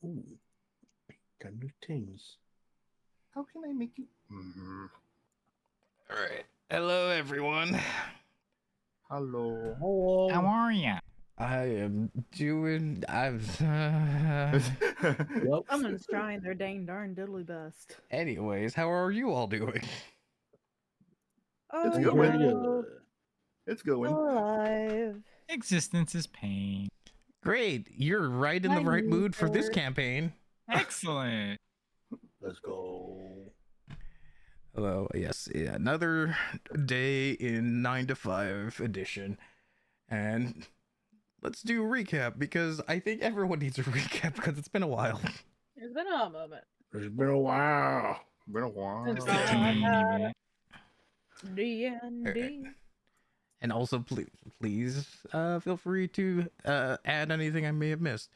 Ooh, got new things. How can I make it? All right. Hello, everyone. Hello. How Hello. are ya? I am doing. Yep. Someone's trying their dang darn diddly best. Anyways, how are you all doing? Oh, It's you going. know, It's going. alive. Existence is pain. Great. You're right in the My right knees mood for this hurt. campaign. Excellent. Let's go. Hello. Yes. Yeah, another day in 9 to 5 edition, and let's do a recap because I think everyone needs a recap because it's been a while. It's been a moment. It's been a while. Been a while. It's Just a teeny bit. D&D. And also, please, feel free to add anything I may have missed.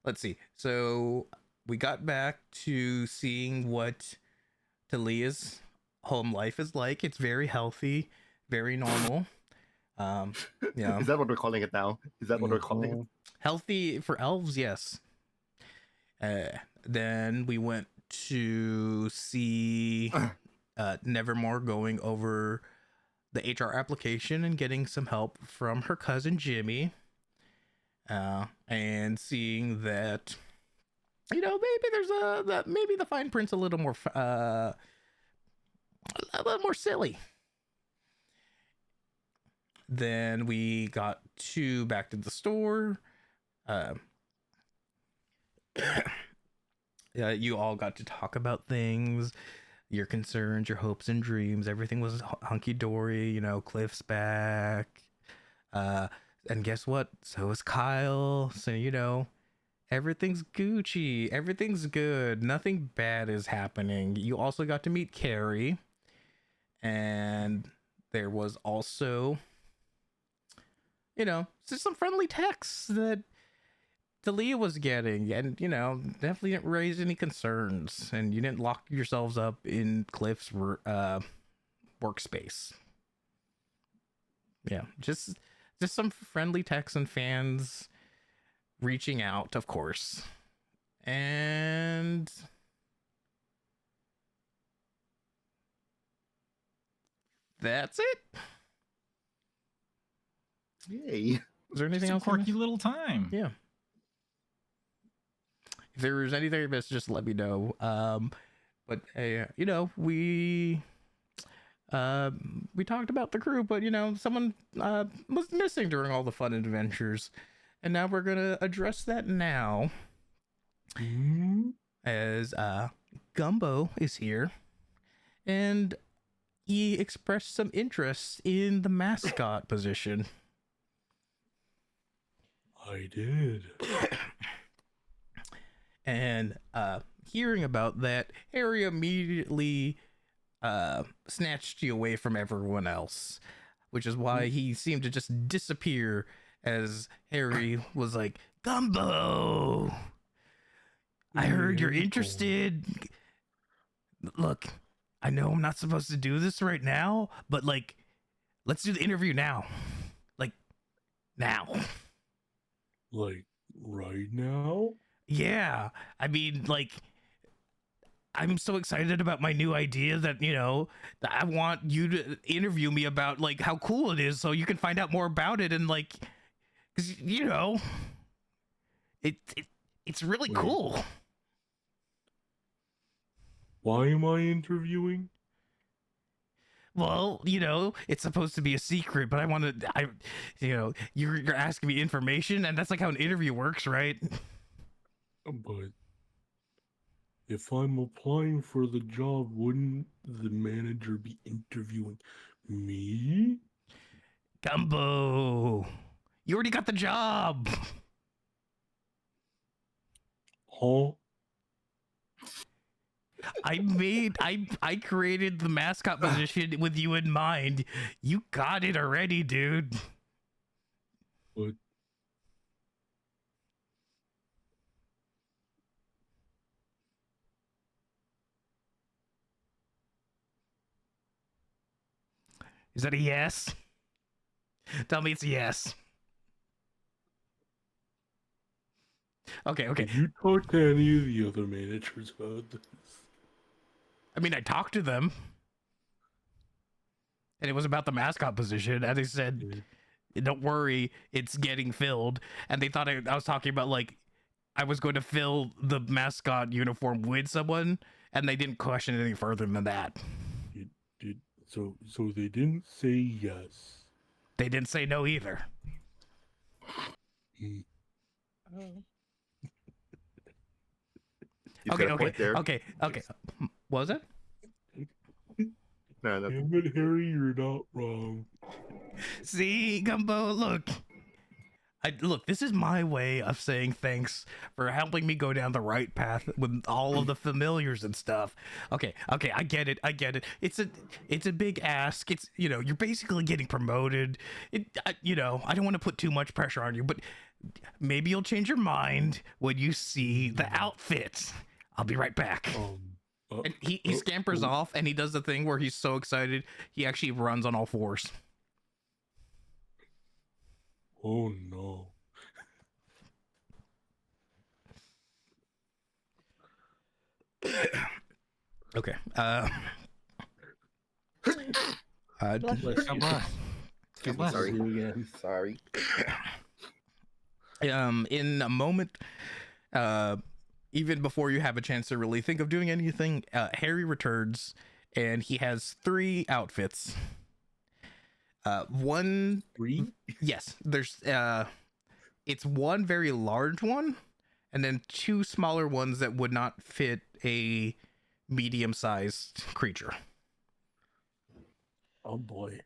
Let's see. So we got back to seeing what Talia's home life is like. It's very healthy, very normal. Yeah, Is that what we're calling it now? Is that what we're calling it? healthy for elves. Yes. Then we went to see Nevermore going over the HR application and getting some help from her cousin Jimmy, and seeing that maybe there's maybe the fine print's a little more a little more silly. Then we got to back to the store. uh you all got to talk about things, your concerns, your hopes and dreams. Everything was hunky-dory. Cliff's back. And guess what? So is Kyle. So everything's Gucci. Everything's good. Nothing bad is happening. You also got to meet Carrie. And there was also, just some friendly texts that Talia was getting. And, definitely didn't raise any concerns. And you didn't lock yourselves up in Cliff's workspace. Yeah, just some friendly texts and fans reaching out, of course. And that's it. Yay. Is there anything Just a else? quirky little time. Yeah. If there's anything I missed, just let me know. But we talked about the crew, but someone was missing during all the fun adventures, and now we're gonna address that now. As Gumbo is here, and he expressed some interest in the mascot position. I did. And hearing about that, Harry immediately snatched you away from everyone else, which is why he seemed to just disappear as Harry was like, Gumbo, I heard you're interested. Look, I know I'm not supposed to do this right now, but let's do the interview now. Now. Like right now? Yeah. I mean, I'm so excited about my new idea that, I want you to interview me about how cool it is so you can find out more about it. And cause it's really cool. Why am I interviewing? Well, it's supposed to be a secret, but you're asking me information, and that's how an interview works, right? But if I'm applying for the job, wouldn't the manager be interviewing me? Gumbo, you already got the job. Huh? I created the mascot position with you in mind. You got it already, dude. But Is that a yes? Tell me it's a yes. Okay, okay. Have you talked to any of the other managers about this? I mean, I talked to them, and it was about the mascot position, and they said, "Don't worry, it's getting filled." And they thought I was talking about like I was going to fill the mascot uniform with someone, and they didn't question it any further than that. So they didn't say yes. They didn't say no either. Hmm. Oh. You've Okay, got a point there. okay. What was it? No, no. Damn it, Harry, you're not wrong. See, Gumbo, look. Look, this is my way of saying thanks for helping me go down the right path with all of the familiars and stuff. Okay, I get it. It's a big ask. It's, you know, you're basically getting promoted. I don't want to put too much pressure on you, but maybe you'll change your mind when you see the outfit. I'll be right back. And he scampers off, and he does the thing where he's so excited he actually runs on all fours. Oh no. Okay. Bless you. God bless. God bless. Sorry. Again. Sorry. In a moment, even before you have a chance to really think of doing anything, Harry returns, and he has 3 outfits. One, 3? yes, there's it's one very large one, and then 2 smaller ones that would not fit a medium-sized creature. Oh boy.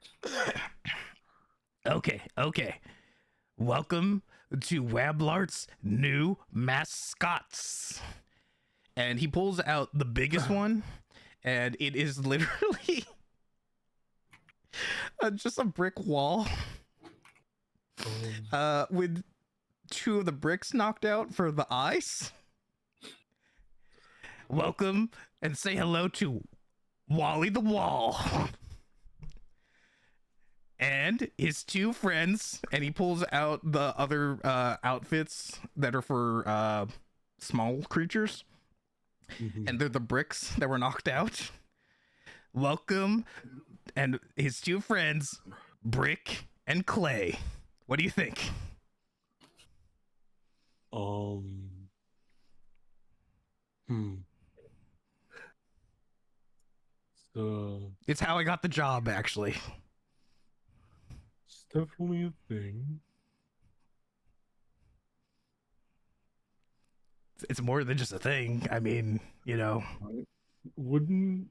Okay. Welcome to Wablart's new mascots. And he pulls out the biggest one, and it is literally just a brick wall with 2 of the bricks knocked out for the eyes. Welcome and say hello to Wally the Wall. And his 2 friends, and he pulls out the other outfits that are for small creatures, and they're the bricks that were knocked out. Welcome, and his 2 friends, Brick and Clay. What do you think? So It's how I got the job, actually. it's definitely a thing. It's more than just a thing. I mean, you know. Wouldn't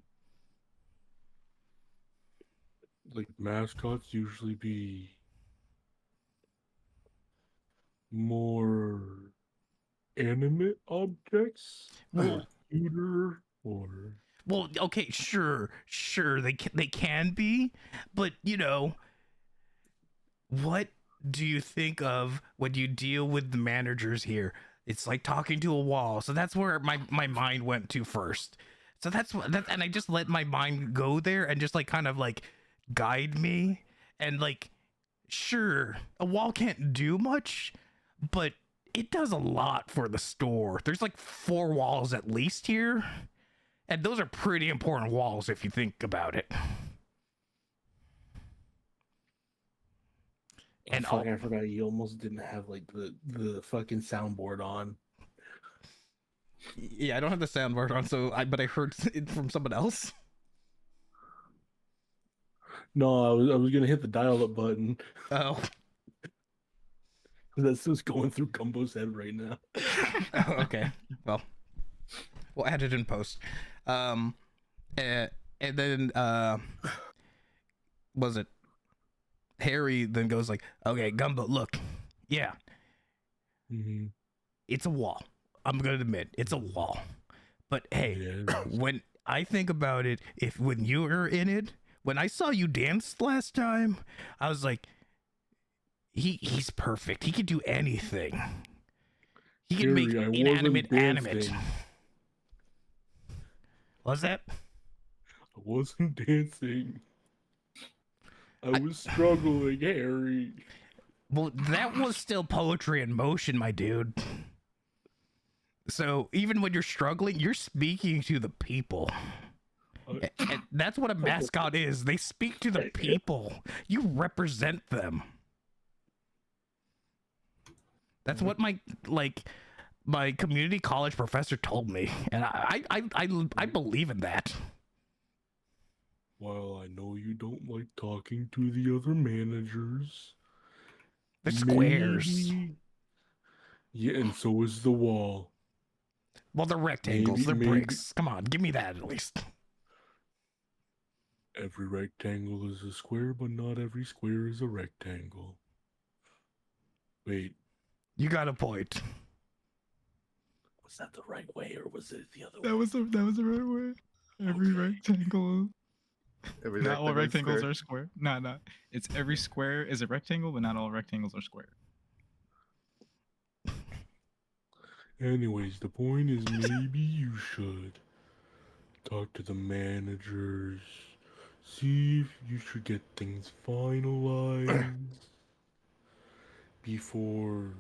like mascots usually be more animate objects? Well- Computer or Well, okay, sure, they can be, but you know, what do you think of when you deal with the managers here? It's like talking to a wall. So that's where my mind went to first. So that's what and I just let my mind go there and just like kind of like guide me, and like, sure, a wall can't do much, but it does a lot for the store. There's like 4 walls at least here. And those are pretty important walls if you think about it. And I forgot you almost didn't have like the fucking soundboard on. yeah, I don't have the soundboard on, but I heard it from someone else. No, I was gonna hit the dial-up button. Oh, That's what's going through Gumbo's head right now. oh, okay. Well, we'll add it in post. And then was it Harry then goes like, okay, Gumbo, look, yeah, it's a wall. I'm gonna admit it's a wall, but hey, Yeah, when I think about it, when you were in it, when I saw you dance last time, I was like, he's perfect. He can do anything. He can make Harry, I inanimate wasn't animate. dancing. What's that? I wasn't dancing. I was struggling, Harry. Well, that was still poetry in motion, my dude. So even when you're struggling, you're speaking to the people. And that's what a mascot is. They speak to the people. You represent them. That's what my community college professor told me, and I believe in that. While I know you don't like talking to the other managers, They're squares. maybe- Yeah, and so is the wall. Well, they're rectangles. They're bricks. Come on, give me that at least. Every rectangle is a square, but not every square is a rectangle. Wait, You got a point. was that the right way or was it the other way? That was the right way. Every rectangle. Every Not all rectangle is rectangles are square. No. It's every square is a rectangle, but not all rectangles are square. Anyways, the point is maybe you should talk to the managers, see if you should get things finalized before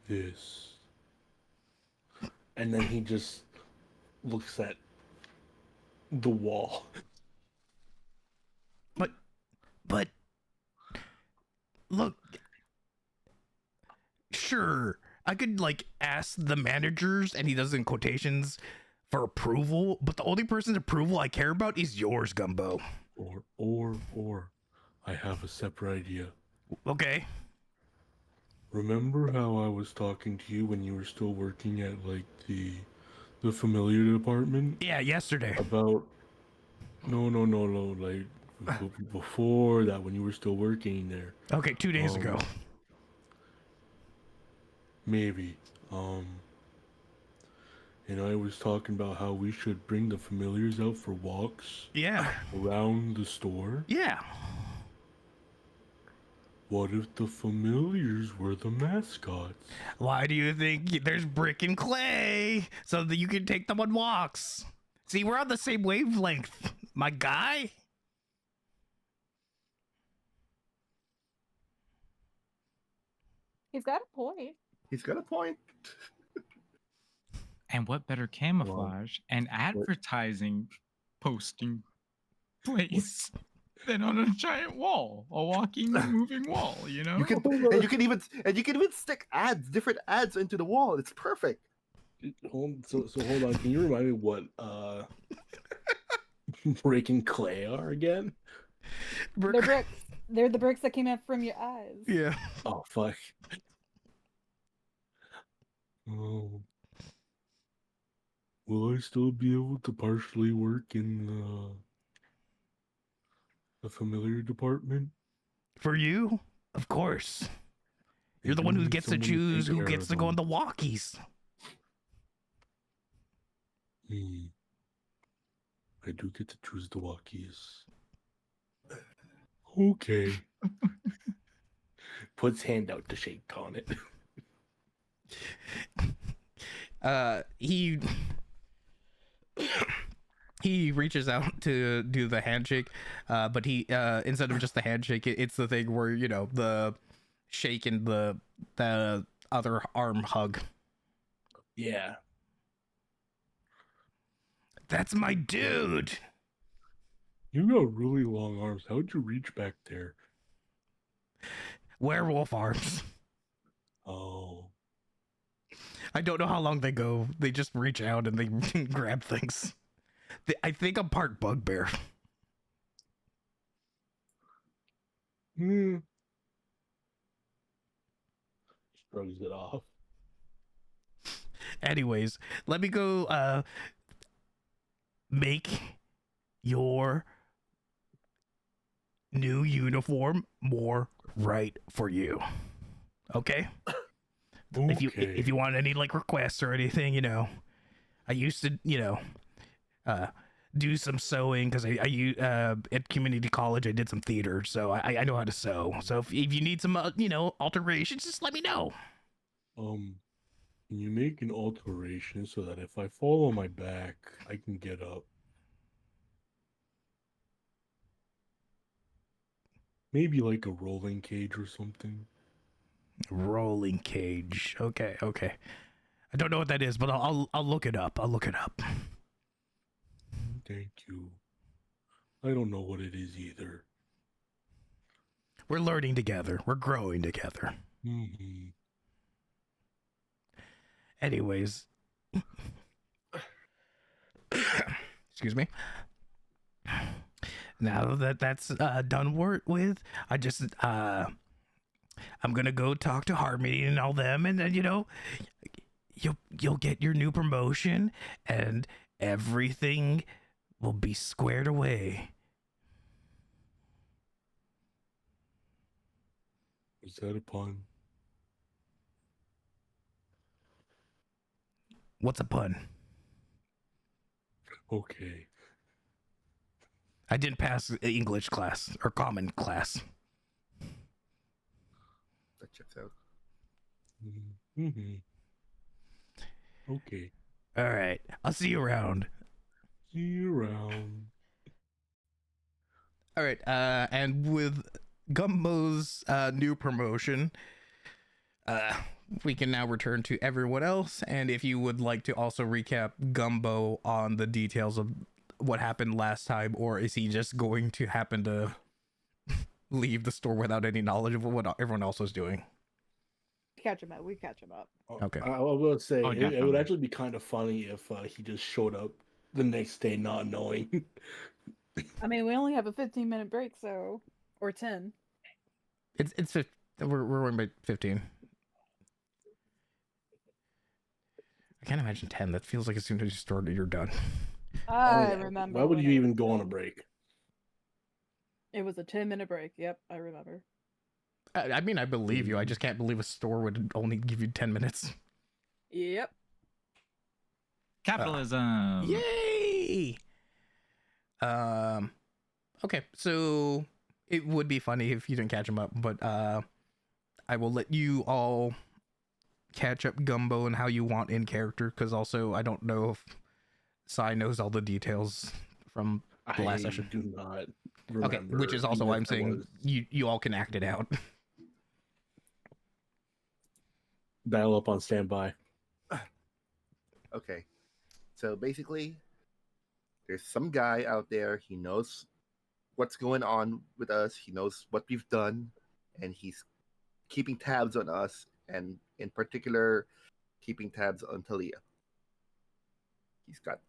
this. And then he just looks at the wall. But look, sure, I could ask the managers, and he does in quotations, for approval, but the only person's approval I care about is yours, Gumbo. Or, I have a separate idea. Okay. Remember how I was talking to you when you were still working at the familiar department? Yeah, yesterday. About no, before that, when you were still working there. Okay, 2 days ago. Maybe. And I was talking about how we should bring the familiars out for walks Yeah. around the store. Yeah. What if the familiars were the mascots? Why do you think there's brick and clay so that you can take them on walks? See, we're on the same wavelength, my guy. He's got a point. He's got a point. And what better camouflage and advertising posting place than on a giant wall, a walking, moving wall? You know. You can even stick ads, different ads into the wall. It's perfect. Hold on. Can you remind me what breaking clay are again? They're bricks. They're the bricks that came out from your eyes. Yeah. Oh fuck. Oh. Will I still be able to partially work in the familiar department? For you, of course. You're the Maybe one we who need gets to someone choose take who care gets of to go them. on the walkies. I do get to choose the walkies. Okay. Puts hand out to shake on it. He reaches out to do the handshake, but he instead of just the handshake, it's the thing where the shake and the other arm hug. Yeah. That's my dude. You got really long arms. How'd you reach back there? Werewolf arms. Oh. I don't know how long they go. They just reach out and they grab things. I think I'm part bugbear. Shrugs it off. Anyways, let me go make your new uniform more right for you. Okay? Okay. If you want any requests or anything, I used to, do some sewing because I at community college I did some theater, so I know how to sew. So if you need some alterations, just let me know. Can you make an alteration so that if I fall on my back, I can get up? Maybe like a rolling cage or something. Rolling cage. Okay. I don't know what that is, but I'll look it up. I'll look it up. Thank you. I don't know what it is either. We're learning together. We're growing together. Mm-hmm. Anyways, excuse me. Now that that's done with, I just I'm gonna go talk to Harmony and all them, and then you'll get your new promotion, and everything will be squared away. Is that a pun? What's a pun? Okay. I didn't pass English class or common class. That checks out. Mm-hmm. Okay. All right, I'll see you around. See you around. All right, and with Gumbo's new promotion, we can now return to everyone else. And if you would like to also recap Gumbo on the details of what happened last time, or is he just going to happen to leave the store without any knowledge of what everyone else was doing? Catch him up. We catch him up. Okay. I was going to say, Oh, it would definitely. actually be kind of funny if he just showed up the next day not knowing. I mean, we only have a 15-minute break, so or 10. We're going by 15. I can't imagine 10. That feels like as soon as you started, you're done. I Oh, yeah. remember. Why would when you it even was go on a 10. break? It was a 10-minute break. Yep, I remember. I mean, I believe you. I just can't believe a store would only give you 10 minutes. Yep. Capitalism. Yay! Okay, so it would be funny if you didn't catch him up, but I will let you all catch up Gumbo and how you want in character, because also I don't know if Sai knows all the details from the last I session. do not Okay, remember. which is also even why if I'm I saying was. you all can act it out. Dial up on standby. Okay. So basically, there's some guy out there. He knows what's going on with us. He knows what we've done, and he's keeping tabs on us, and in particular, keeping tabs on Talia. He's got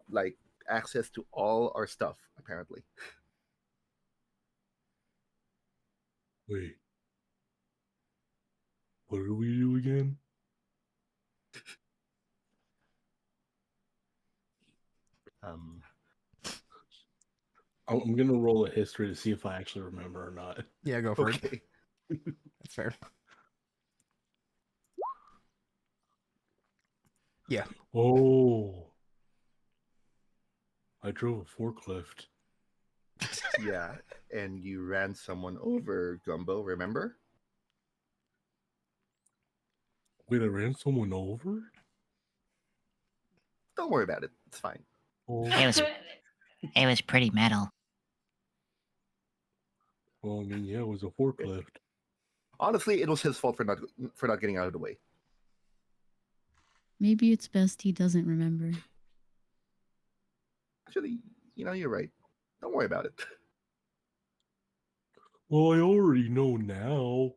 like access to all our stuff apparently. Wait. What do we do again? Um, I'm gonna roll a history to see if I actually remember or not. Yeah, go for it. okay. That's fair. Yeah. Oh. I drove a forklift. Yeah, and you ran someone over, Gumbo, remember? Wait, I ran someone over? Don't worry about it. It's fine. Oh, It was pretty metal. well, I mean, yeah, it was a forklift. Honestly, it was his fault for not getting out of the way. Maybe it's best he doesn't remember. Actually, you're right. Don't worry about it. Well, I already know now.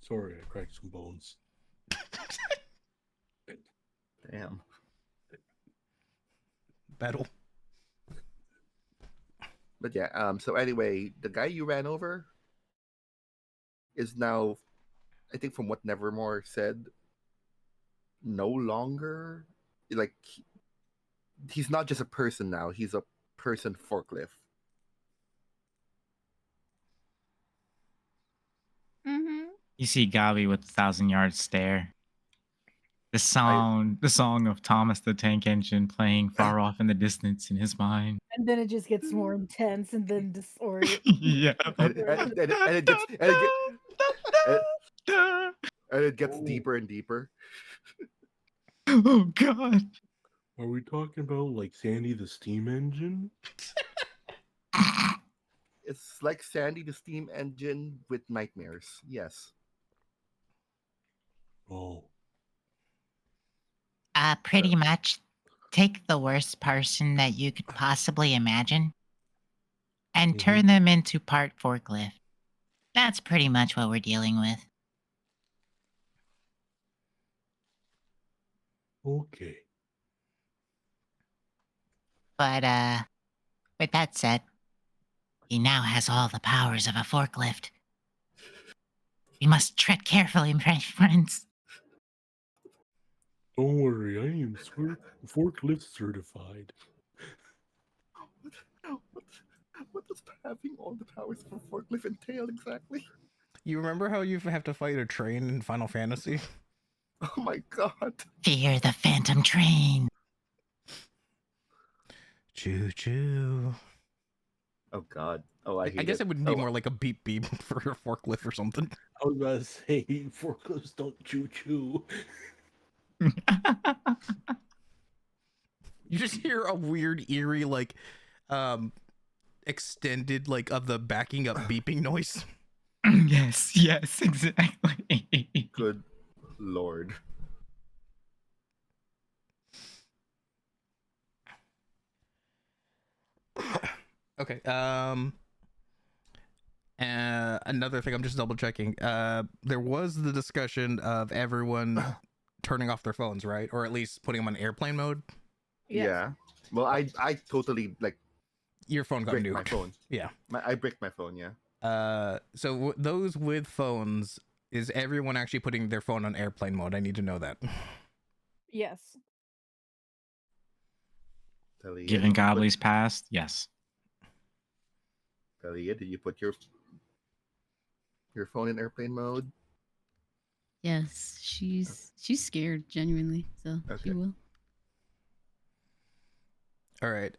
Sorry, I cracked some bones. Damn. Battle. But yeah, so anyway, the guy you ran over is now, I think from what Nevermore said, no longer like he's not just a person now, he's a person forklift. Mm-hmm. You see Gabi with 1,000-yard stare. The song of Thomas the Tank Engine playing far off in the distance in his mind. And then it just gets more intense and then disorient. Yeah. And it gets deeper and deeper. Oh God. Are we talking about like Sandy the Steam Engine? It's like Sandy the steam engine with nightmares. Yes. Oh. Pretty much. Take the worst person that you could possibly imagine and Mhm. turn them into part forklift. That's pretty much what we're dealing with. Okay. But, with that said, he now has all the powers of a forklift. We must tread carefully, my friends. Don't worry, I am forklift certified. What does having all the powers of a forklift entail exactly? You remember how you have to fight a train in Final Fantasy? Oh my god. Fear the phantom train. Choo choo. Oh god. Oh, I I hate guess it. it would be Oh, more like a beep beep for a forklift or something. I was about to say forklifts don't choo choo. You just hear a weird, eerie, like, extended, like, of the backing up beeping noise. Yes, yes, exactly. good lord. Okay. Another thing, I'm just double checking. There was the discussion of everyone turning off their phones, right? Or at least putting them on airplane mode. Yes. Yeah. Well, I totally like Your phone got bricked my nuked. phone. Yeah. I bricked my phone, yeah. So those with phones, is everyone actually putting their phone on airplane mode? I need to know that. Yes. Talia, Given did you put- Gobley's past, yes. Talia, did you put your phone in airplane mode? Yes, she's scared genuinely, so she Okay. will. All right.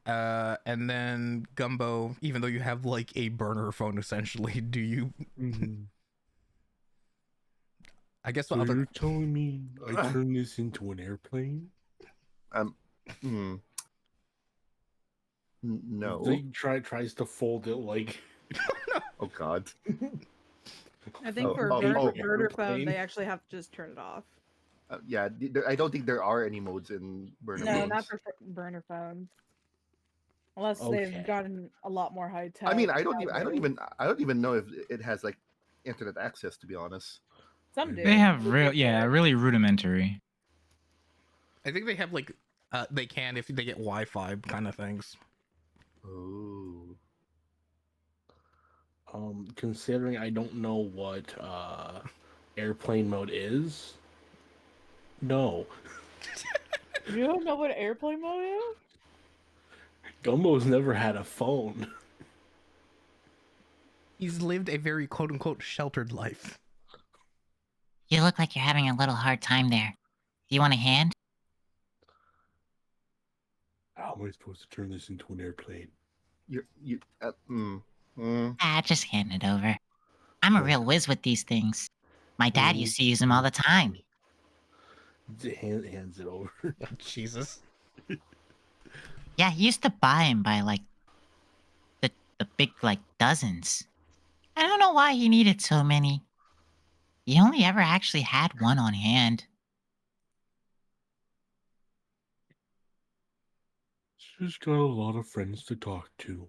And then Gumbo, even though you have like a burner phone essentially, do you? I guess the So other. you're telling me I turn this into an airplane? Hmm. No. They tries to fold it like Oh god. I think Oh, for a oh, burner, oh. burner phone, Airplane. they actually have to just turn it off. Yeah, I don't think there are any modes in burner No, phones. not for burner phones. Unless Okay. they've gotten a lot more high tech. I mean, I don't even know if it has like internet access, to be honest. Some do. They have Some real, do. yeah, really rudimentary. I think they have like, they can if they get Wi-Fi kind of things. Oh. Considering I don't know what airplane mode is, no. You don't know what airplane mode is? Gumbo's never had a phone. He's lived a very quote unquote sheltered life. You look like you're having a little hard time there. Do you want a hand? How am I supposed to turn this into an airplane? Just hand it over. I'm a real whiz with these things. My dad used to use them all the time. Hands it over. Jesus. Yeah, he used to buy them by like the big like dozens. I don't know why he needed so many. He only ever actually had one on hand. Just got a lot of friends to talk to.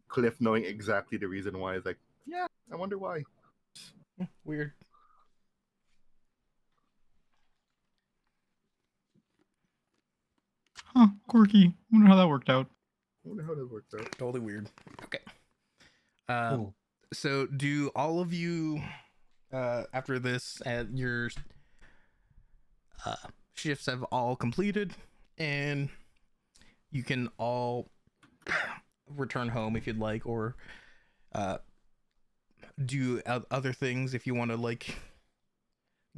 Cliff knowing exactly the reason why is like, yeah, I wonder why. Weird. Huh, quirky. Wonder how that worked out. I wonder how that worked out. Totally weird. Okay. Oh. So do all of you, after this, your shifts have all completed, and you can all return home if you'd like, or do other things if you want to, like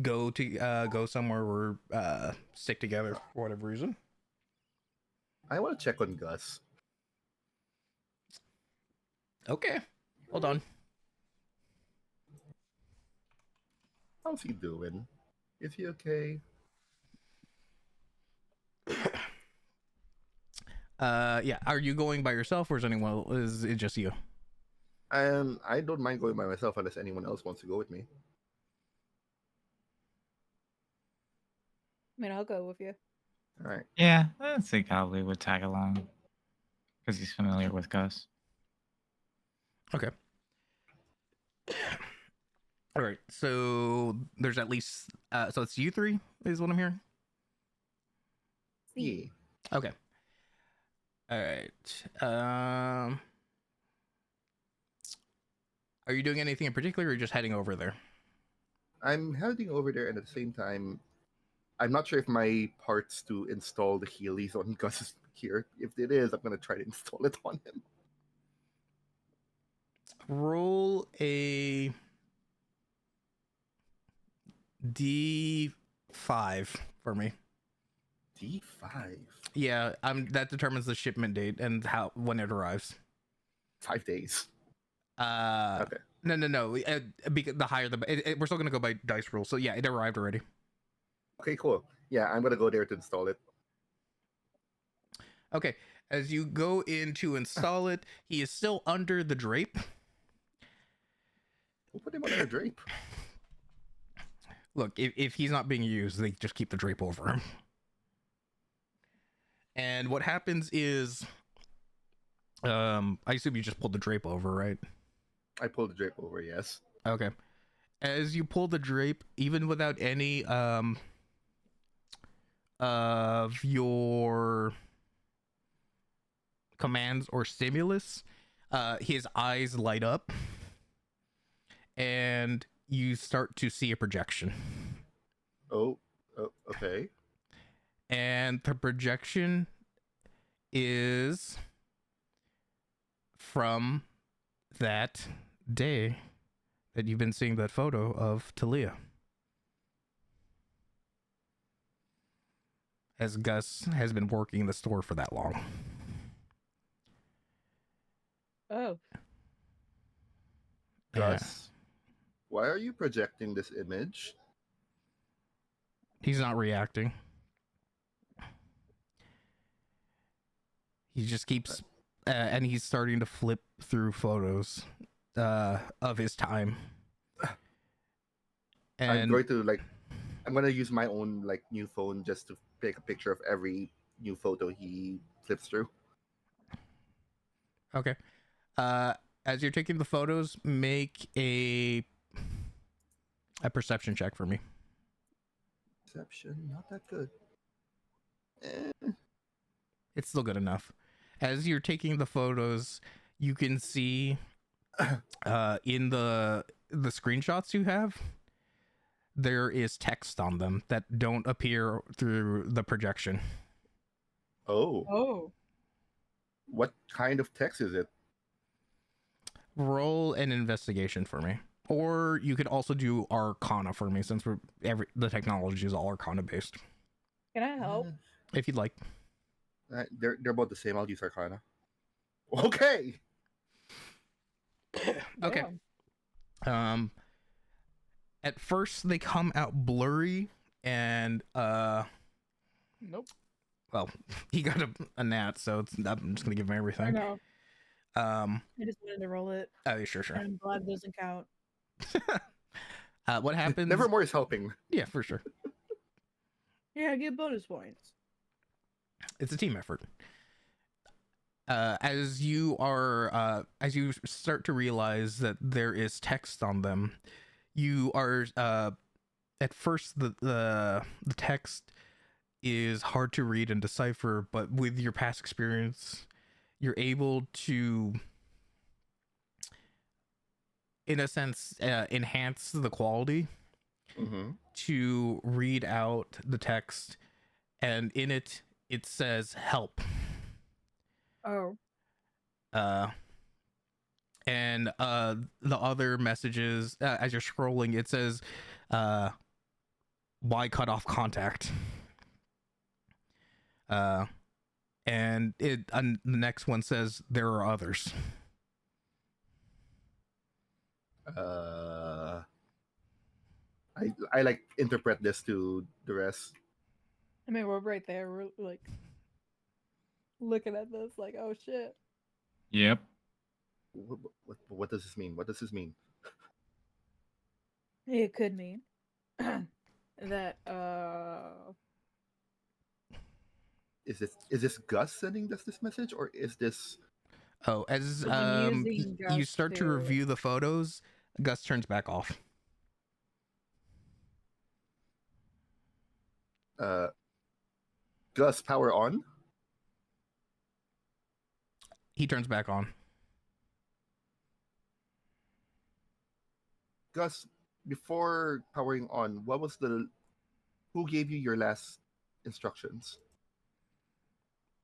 go somewhere or stick together for whatever reason. I want to check on Gus. Okay, hold on. How's he doing? Is he okay? Yeah. Are you going by yourself, or is anyone? Is it just you? I don't mind going by myself unless anyone else wants to go with me. I mean, I'll go with you. All right. Yeah, I think Cowley would tag along because he's familiar with Gus. Okay. All right. So there's at least. So it's you three, is what I'm hearing. Yeah. Okay. All right. Are you doing anything in particular, or just heading over there? I'm heading over there, and at the same time, I'm not sure if my parts to install the Heelys on Gus is here. If it is, I'm gonna try to install it on him. Roll a D5 for me. D5. Yeah, that determines the shipment date and when it arrives. 5 days. Okay. No. Because the higher we're still gonna go by dice rules. So yeah, it arrived already. Okay, cool. Yeah, I'm gonna go there to install it. Okay. As you go in to install it, he is still under the drape. We'll put him under a drape. Look, if he's not being used, they just keep the drape over him. And what happens is, I assume you just pulled the drape over, right? I pulled the drape over, yes. Okay. As you pull the drape, even without any of your commands or stimulus, his eyes light up, and you start to see a projection. Oh, okay. And the projection is from that day that you've been seeing that photo of Talia. As Gus has been working the store for that long. Oh, Gus, why are you projecting this image? He's not reacting. He just keeps, and he's starting to flip through photos of his time. And I'm going to use my own new phone just to take a picture of every new photo he flips through. Okay. As you're taking the photos, make a perception check for me. Perception, not that good. It's still good enough. As you're taking the photos, you can see in the screenshots you have, there is text on them that don't appear through the projection. Oh. What kind of text is it? Roll an investigation for me. Or you could also do Arcana for me, since the technology is all Arcana based. can I help? If you'd like. They're about the same. I'll use Arcana. Okay. Okay. Damn. At first they come out blurry and Nope. well, he got a nat, so I'm just gonna give him I everything. know. I just wanted to roll it. Oh, sure. And blood doesn't count. What happens? Nevermore is helping. Yeah, for sure. Yeah, I get bonus points. It's a team effort. As you start to realize that there is text on them, you are at first the text is hard to read and decipher, but with your past experience, you're able to, in a sense, enhance the quality to read out the text, and in it says help. Oh. And the other messages, as you're scrolling, it says why cut off contact. And the next one says there are others. I interpret this to the rest. I mean, we're right there. We're like, looking at this like, oh shit. Yep. What does this mean? What does this mean? It could mean that Is this Gus sending us this message, or is this Oh, as I'm using you Gus start to to- review the photos, Gus turns back off. Gus power on? He turns back on. Gus, before powering on, who gave you your last instructions?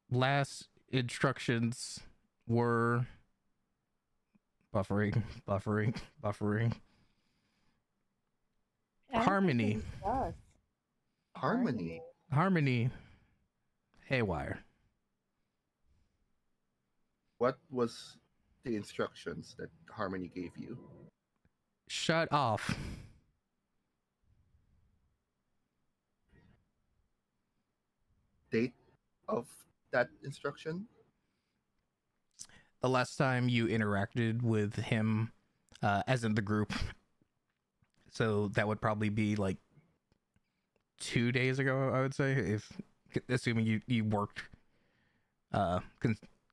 Last instructions were buffering. Harmony. Gus. Harmony. Haywire. What was the instructions that Harmony gave you? Shut off. Date of that instruction? The last time you interacted with him, as in the group. So that would probably be like 2 days ago, I would say, if assuming you worked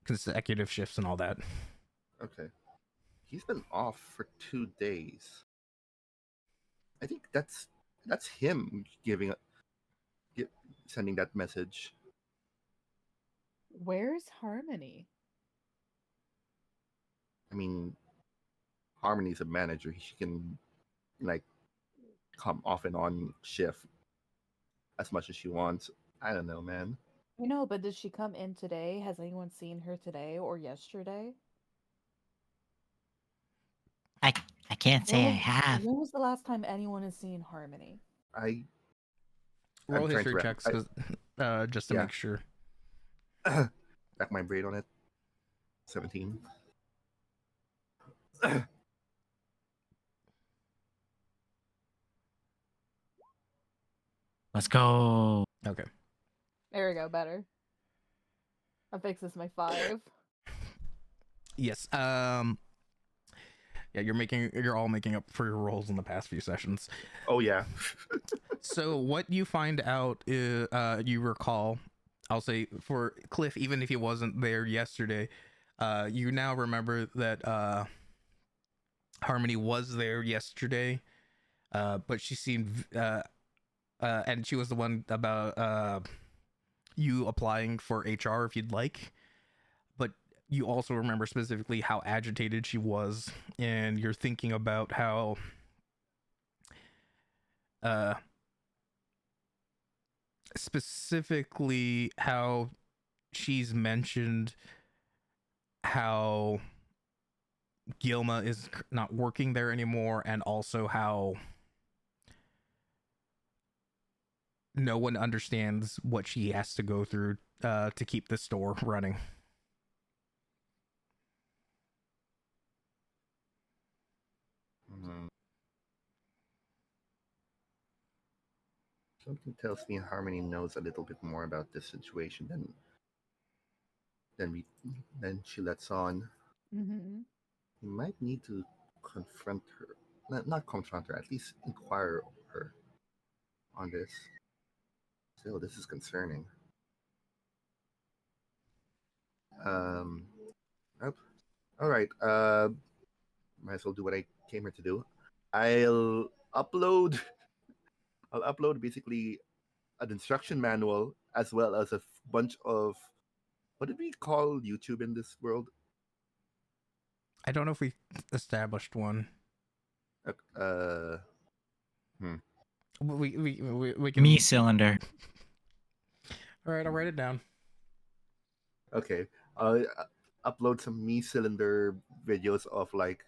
consecutive shifts and all that. Okay. He's been off for 2 days. I think that's him sending that message. Where's Harmony? I mean, Harmony's a manager. She can like come off and on shift as much as she wants. I don't know, man. I know, but did she come in today? Has anyone seen her today or yesterday? I can't say I When was- have. When was the last time anyone has seen Harmony? I'm Roll trying to history wrap- checks 'cause, just to Yeah. make sure. Back my brain on it. 17. Let's go. Okay. There we go, better. I fixed this my 5. Yes. Yeah, you're all making up for your roles in the past few sessions. Oh yeah. So what you find out is, you recall, I'll say for Cliff, even if he wasn't there yesterday, you now remember that Harmony was there yesterday, but she seemed, and she was the one about you applying for HR if you'd like. But you also remember specifically how agitated she was, and you're thinking about how specifically how she's mentioned how Gilma is not working there anymore, and also how no one understands what she has to go through to keep the store running. Something tells me Harmony knows a little bit more about this situation than she lets on. Mm-hmm. We might need to confront her. Not confront her, at least inquire her on this. Still, this is concerning. All right. Might as well do what I came here to do. I'll upload basically an instruction manual as well as a bunch of, what did we call YouTube in this world? I don't know if we established one. We can. Me cylinder. All right, I'll write it down. Okay. Upload some me cylinder videos of, like,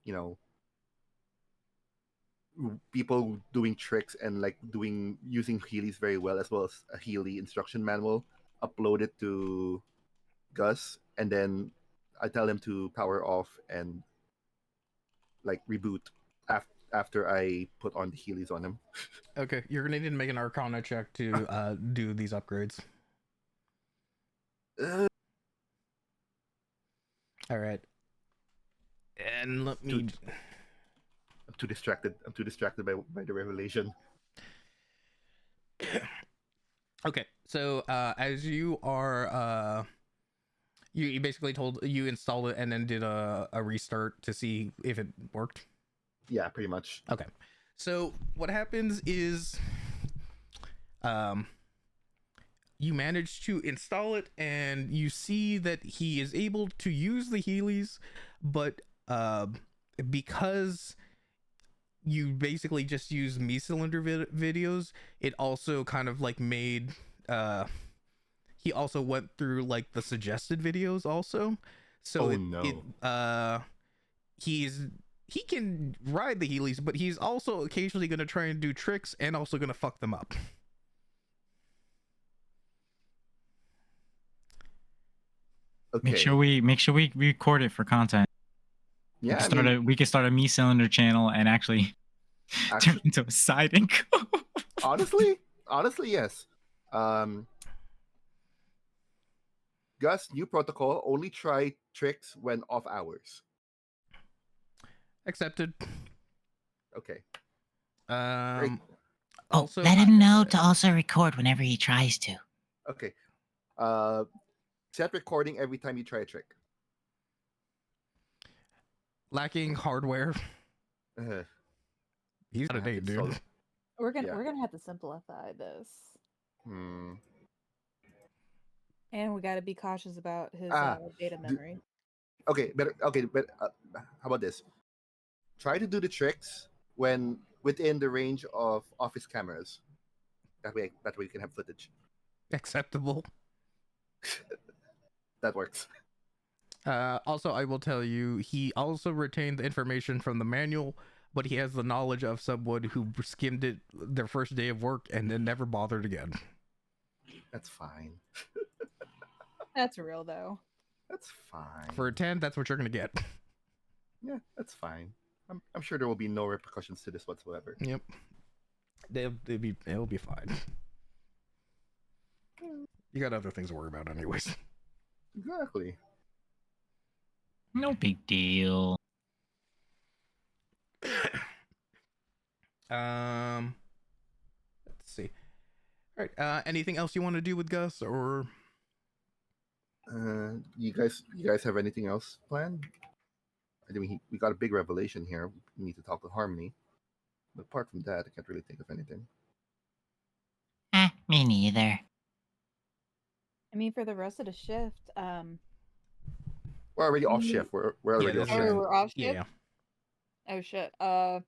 you know, people doing tricks and like using Heelys very well, as well as a Heely instruction manual. Upload it to Gus, and then I tell him to power off and like reboot after I put on the Heelys on him. Okay, you're gonna need to make an Arcana check to do these upgrades. All right. And let me. Dude. I'm too distracted. I'm too distracted by the revelation. Okay, so as you are, you basically you installed it and then did a restart to see if it worked. Yeah, pretty much. Okay, so what happens is, you manage to install it and you see that he is able to use the Heelys, but because you basically just use me cylinder videos, it also kind of like made he also went through like the suggested videos also, so he can ride the Heelys, but he's also occasionally going to try and do tricks and also going to fuck them up. Okay. Make sure we record it for content. Yeah, we could start a me cylinder channel and actually turn into a side income. honestly, yes. Gus, new protocol: only try tricks when off hours. Accepted. Okay. Also, let him know to also record whenever he tries to. Okay. Set recording every time you try a trick. Lacking hardware. He's out of date, dude. We're gonna have to simplify this. And we got to be cautious about his data memory. But how about this? Try to do the tricks when within the range of office cameras. That way you can have footage. Acceptable. That works. Also, I will tell you, he also retained the information from the manual, but he has the knowledge of someone who skimmed it their first day of work and then never bothered again. That's fine. That's real, though. That's fine. For a 10, that's what you're going to get. Yeah, that's fine. I'm sure there will be no repercussions to this whatsoever. Yep. It'll be fine. You got other things to worry about anyways. Exactly. No big deal. Let's see. All right. Anything else you want to do with Gus, or? You guys have anything else planned? I mean, we got a big revelation here. We need to talk to Harmony. But apart from that, I can't really think of anything. Me neither. I mean, for the rest of the shift, we're already off shift. We're already off shift. We're off shift. Yeah. Oh shit. I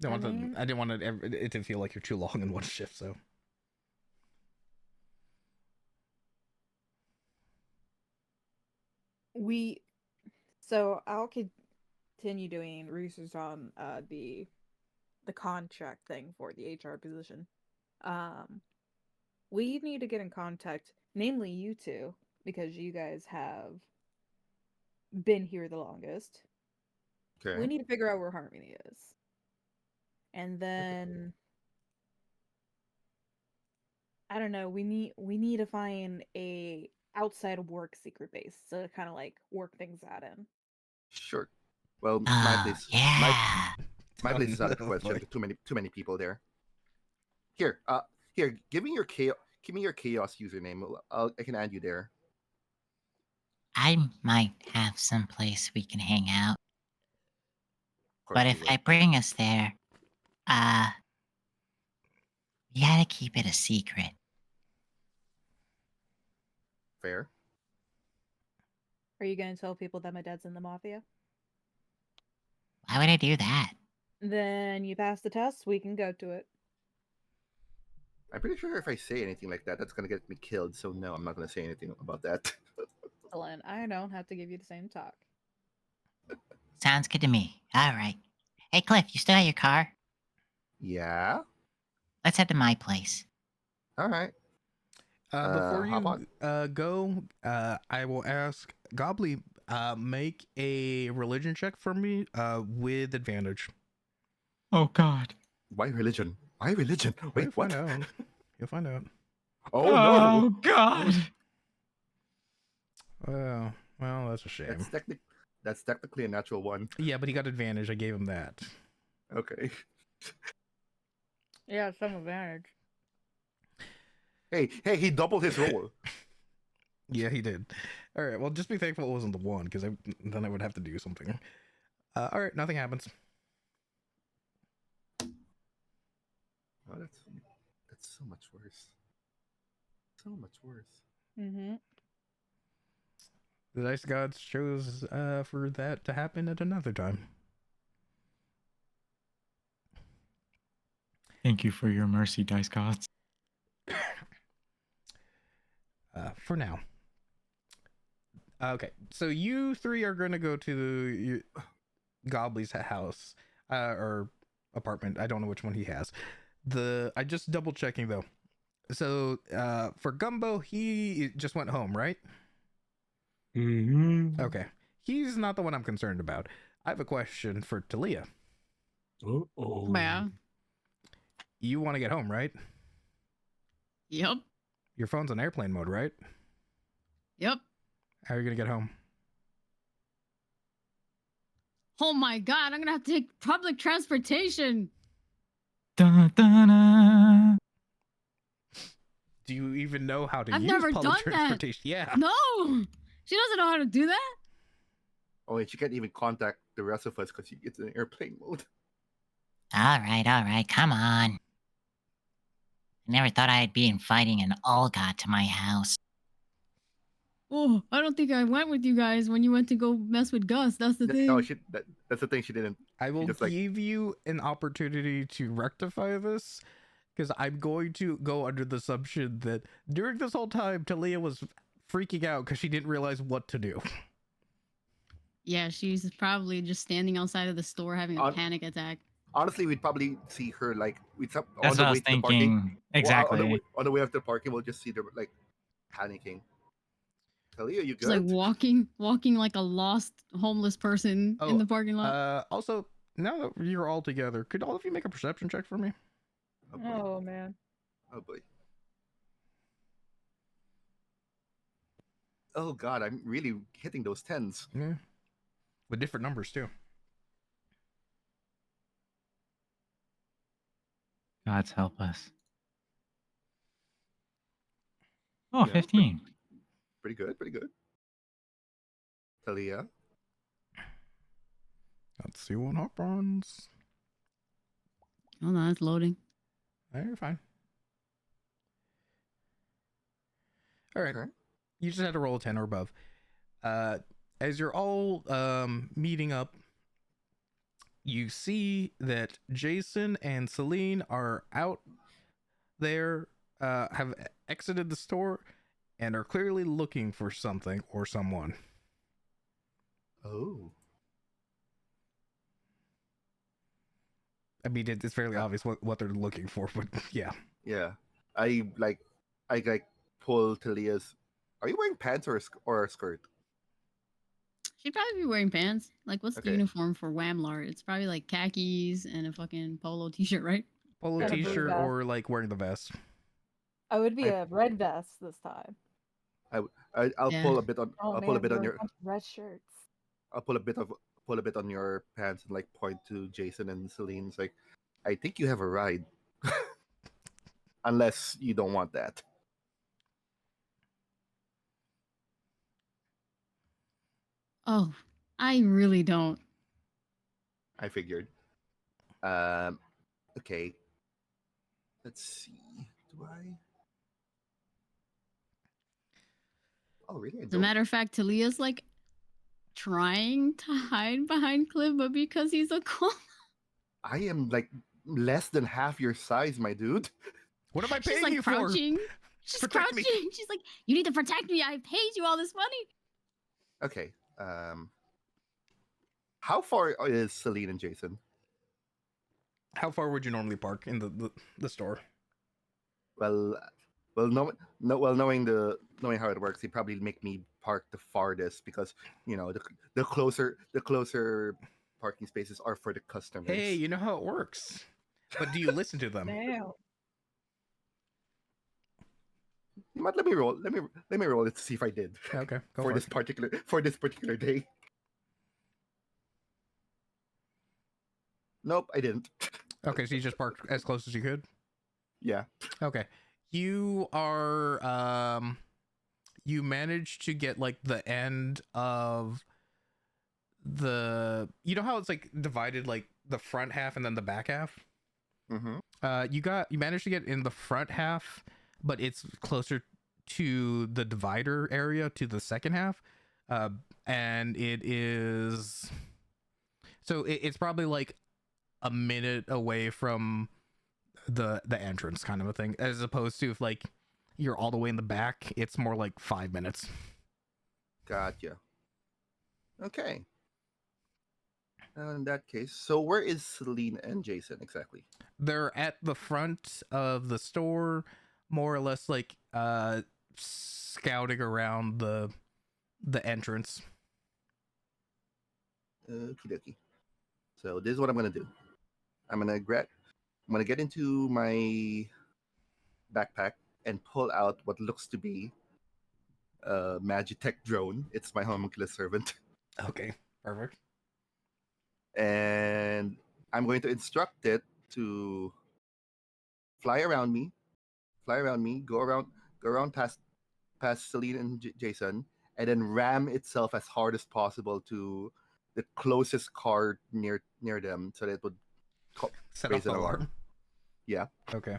didn't want it to feel like you're too long in one shift, so. So I'll continue doing research on the contract thing for the HR position. We need to get in contact, namely you two, because you guys have been here the longest. Okay. We need to figure out where Harmony is. And then I don't know, we need to find a outside of work secret base to kind of like work things out in. Sure. Well, my place is out of the question. Too many people there. Here, give me your chaos username. I can add you there. I might have some place we can hang out. But if I bring us there, you gotta keep it a secret. Fair. Are you going to tell people that my dad's in the mafia? Why would I do that? Then you pass the test, we can go to it. I'm pretty sure if I say anything like that, that's going to get me killed. So no, I'm not going to say anything about that. Ellen, I don't have to give you the same talk. Sounds good to me. All right. Hey, Cliff, you still got your car? Yeah? Let's head to my place. All right. Before you go, I will ask Gobbly, make a religion check for me with advantage. Oh, God. Why religion? Why religion? Wait, what? You'll find out. Oh, no. Oh, God. Well, that's a shame. That's technically a natural one. Yeah, but he got advantage. I gave him that. Okay. Yeah, some advantage. Hey, he doubled his roll. Yeah, he did. All right. Well, just be thankful it wasn't the one, because then I would have to do something. All right. Nothing happens. Oh, that's so much worse. So much worse. Mm-hmm. The dice gods chose for that to happen at another time. Thank you for your mercy, dice gods. For now. Okay, so you three are going to go to Gobley's house or apartment. I don't know which one he has. I just double checking though. So for Gumbo, he just went home, right? Mm-hmm. Okay, he's not the one I'm concerned about. I have a question for Talia. Uh-oh. Yeah. You want to get home, right? Yep. Your phone's on airplane mode, right? Yep. How are you gonna get home? Oh my god, I'm gonna have to take public transportation. Dun, dun, dun. Do you even know how to I've use never public done that. transportation? Yeah. No, she doesn't know how to do that. Oh, and she can't even contact the rest of us because it's in airplane mode. All right, come on. I never thought I'd be inviting an Olga to my house. Oh, I don't think I went with you guys when you went to go mess with Gus. That's the thing. No, that's the thing. She didn't. I will just, like- give you an opportunity to rectify this, because I'm going to go under the assumption that during this whole time, Talia was freaking out because she didn't realize what to do. Yeah, she's probably just standing outside of the store having a On- panic attack. Honestly, we'd probably see her like on That's the what I way was to the parking. thinking. Exactly. Well, on the way up to the parking, we'll just see them like panicking. Talia, you She's like good? walking like a lost homeless person Oh, in the parking lot. Also, now that you're all together, could all of you make a perception check for me? Oh, boy. Oh man. Oh boy. Oh god, I'm really hitting those 10s. Yeah. With different numbers, too. Gods help us. Oh, Yeah, 15. Pretty good. Talia. Let's see what happens. Hold on, it's loading. Oh, you're fine. All right. Okay. You just had to roll a 10 or above. As you're all meeting up, you see that Jason and Celine are out there, have exited the store, and are clearly looking for something or someone. Oh. I mean, it's fairly obvious what they're looking for, but yeah. Yeah. I pull Talia's. Are you wearing pants or a skirt? She'd probably be wearing pants. Like, what's the Okay. uniform for Whamlar? It's probably like khakis and a fucking polo t-shirt, right? Polo And a blue t-shirt vest. or like wearing the vest. I would be I- a red vest this time. I'll Yeah. pull a bit on. Oh I'll man, pull a bit on we're your. bunch of red shirts. I'll pull a bit on your pants and like point to Jason and Celine. It's like, I think you have a ride. Unless you don't want that. Oh, I really don't. I figured. Okay. Let's see. Do I? Oh, really? I As a don't. matter of fact, Talia's like trying to hide behind Cliff, but because he's a clone, I am like less than half your size, my dude. What am I she's paying like you for? crouching. She's Protect me. crouching. She's like, "You need to protect me. I paid you all this money." Okay. How far is Celine and Jason? How far would you normally park in the store? Well, knowing how it works, they probably make me park the farthest because the closer parking spaces are for the customers. Hey, you know how it works. But do you listen to them? Damn. You might let me roll. Let me roll it to see if I did Okay, go for for this it. particular day. Nope, I didn't. Okay, so you just parked as close as you could. Yeah. Okay, you are you managed to get like the end of the, you know how it's like divided, like the front half and then the back half. Mm-hmm. You managed to get in the front half, but it's closer to the divider area, to the second half, and it is, so it's probably like a minute away from the entrance, kind of a thing, as opposed to if like you're all the way in the back, it's more like 5 minutes. Gotcha. Okay. In that case, so where is Celine and Jason exactly? They're at the front of the store, more or less like scouting around the entrance. Okie dokie. So this is what I'm gonna do. I'm gonna get into my backpack and pull out what looks to be a Magitech drone. It's my homunculus servant. Okay, perfect. And I'm going to instruct it to fly around me, go around past Celine and Jason, and then ram itself as hard as possible to the closest car near them, so that it would Set raise off the an alarm. alarm. Yeah. Okay.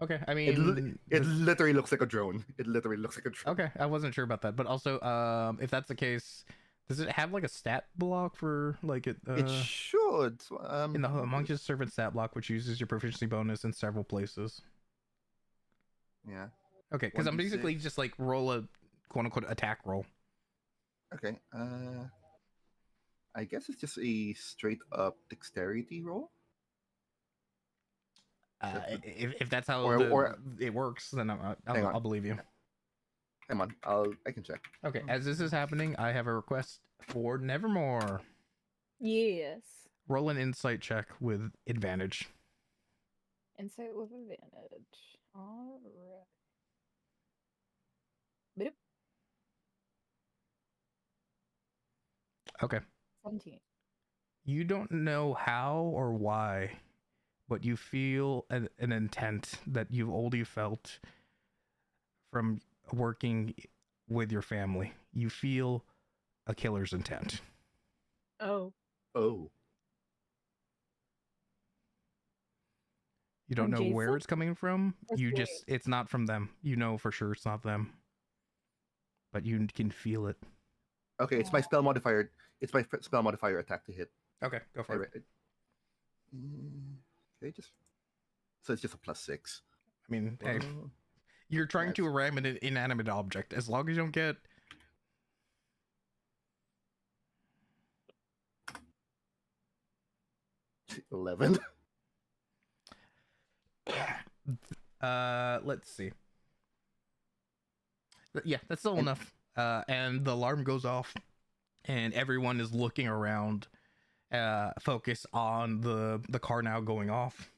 Okay, I mean, It literally looks like a drone. okay, I wasn't sure about that, but also, if that's the case, does it have like a stat block for like it? It should. In the homunculus servant stat block, which uses your proficiency bonus in several places. Yeah. Okay, because I'm 1d6. basically just like roll a quote unquote attack roll. Okay. I guess it's just a straight up dexterity roll. If that's how or- it works, then Hang on. I'll believe you. Hang on, I can check. Okay, as this is happening, I have a request for Nevermore. Yes. Roll an insight check with advantage. Insight with advantage. All right. Boop. Okay. 17. You don't know how or why, but you feel an intent that you've already felt from working with your family. You feel a killer's intent. Oh. Oh. You don't From know where Jason? it's coming from. Or You Celine? just, it's not from them. You know for sure it's not them. But you can feel it. Okay, it's my spell modifier. It's my spell modifier attack to hit. Okay, go for it. Okay, so it's just a +6. I mean, hey, Uh, you're trying to that's- ram an inanimate object. As long as you don't get 11. let's see. Yeah, that's still enough. And the alarm goes off, and everyone is looking around, focus on the car now going off.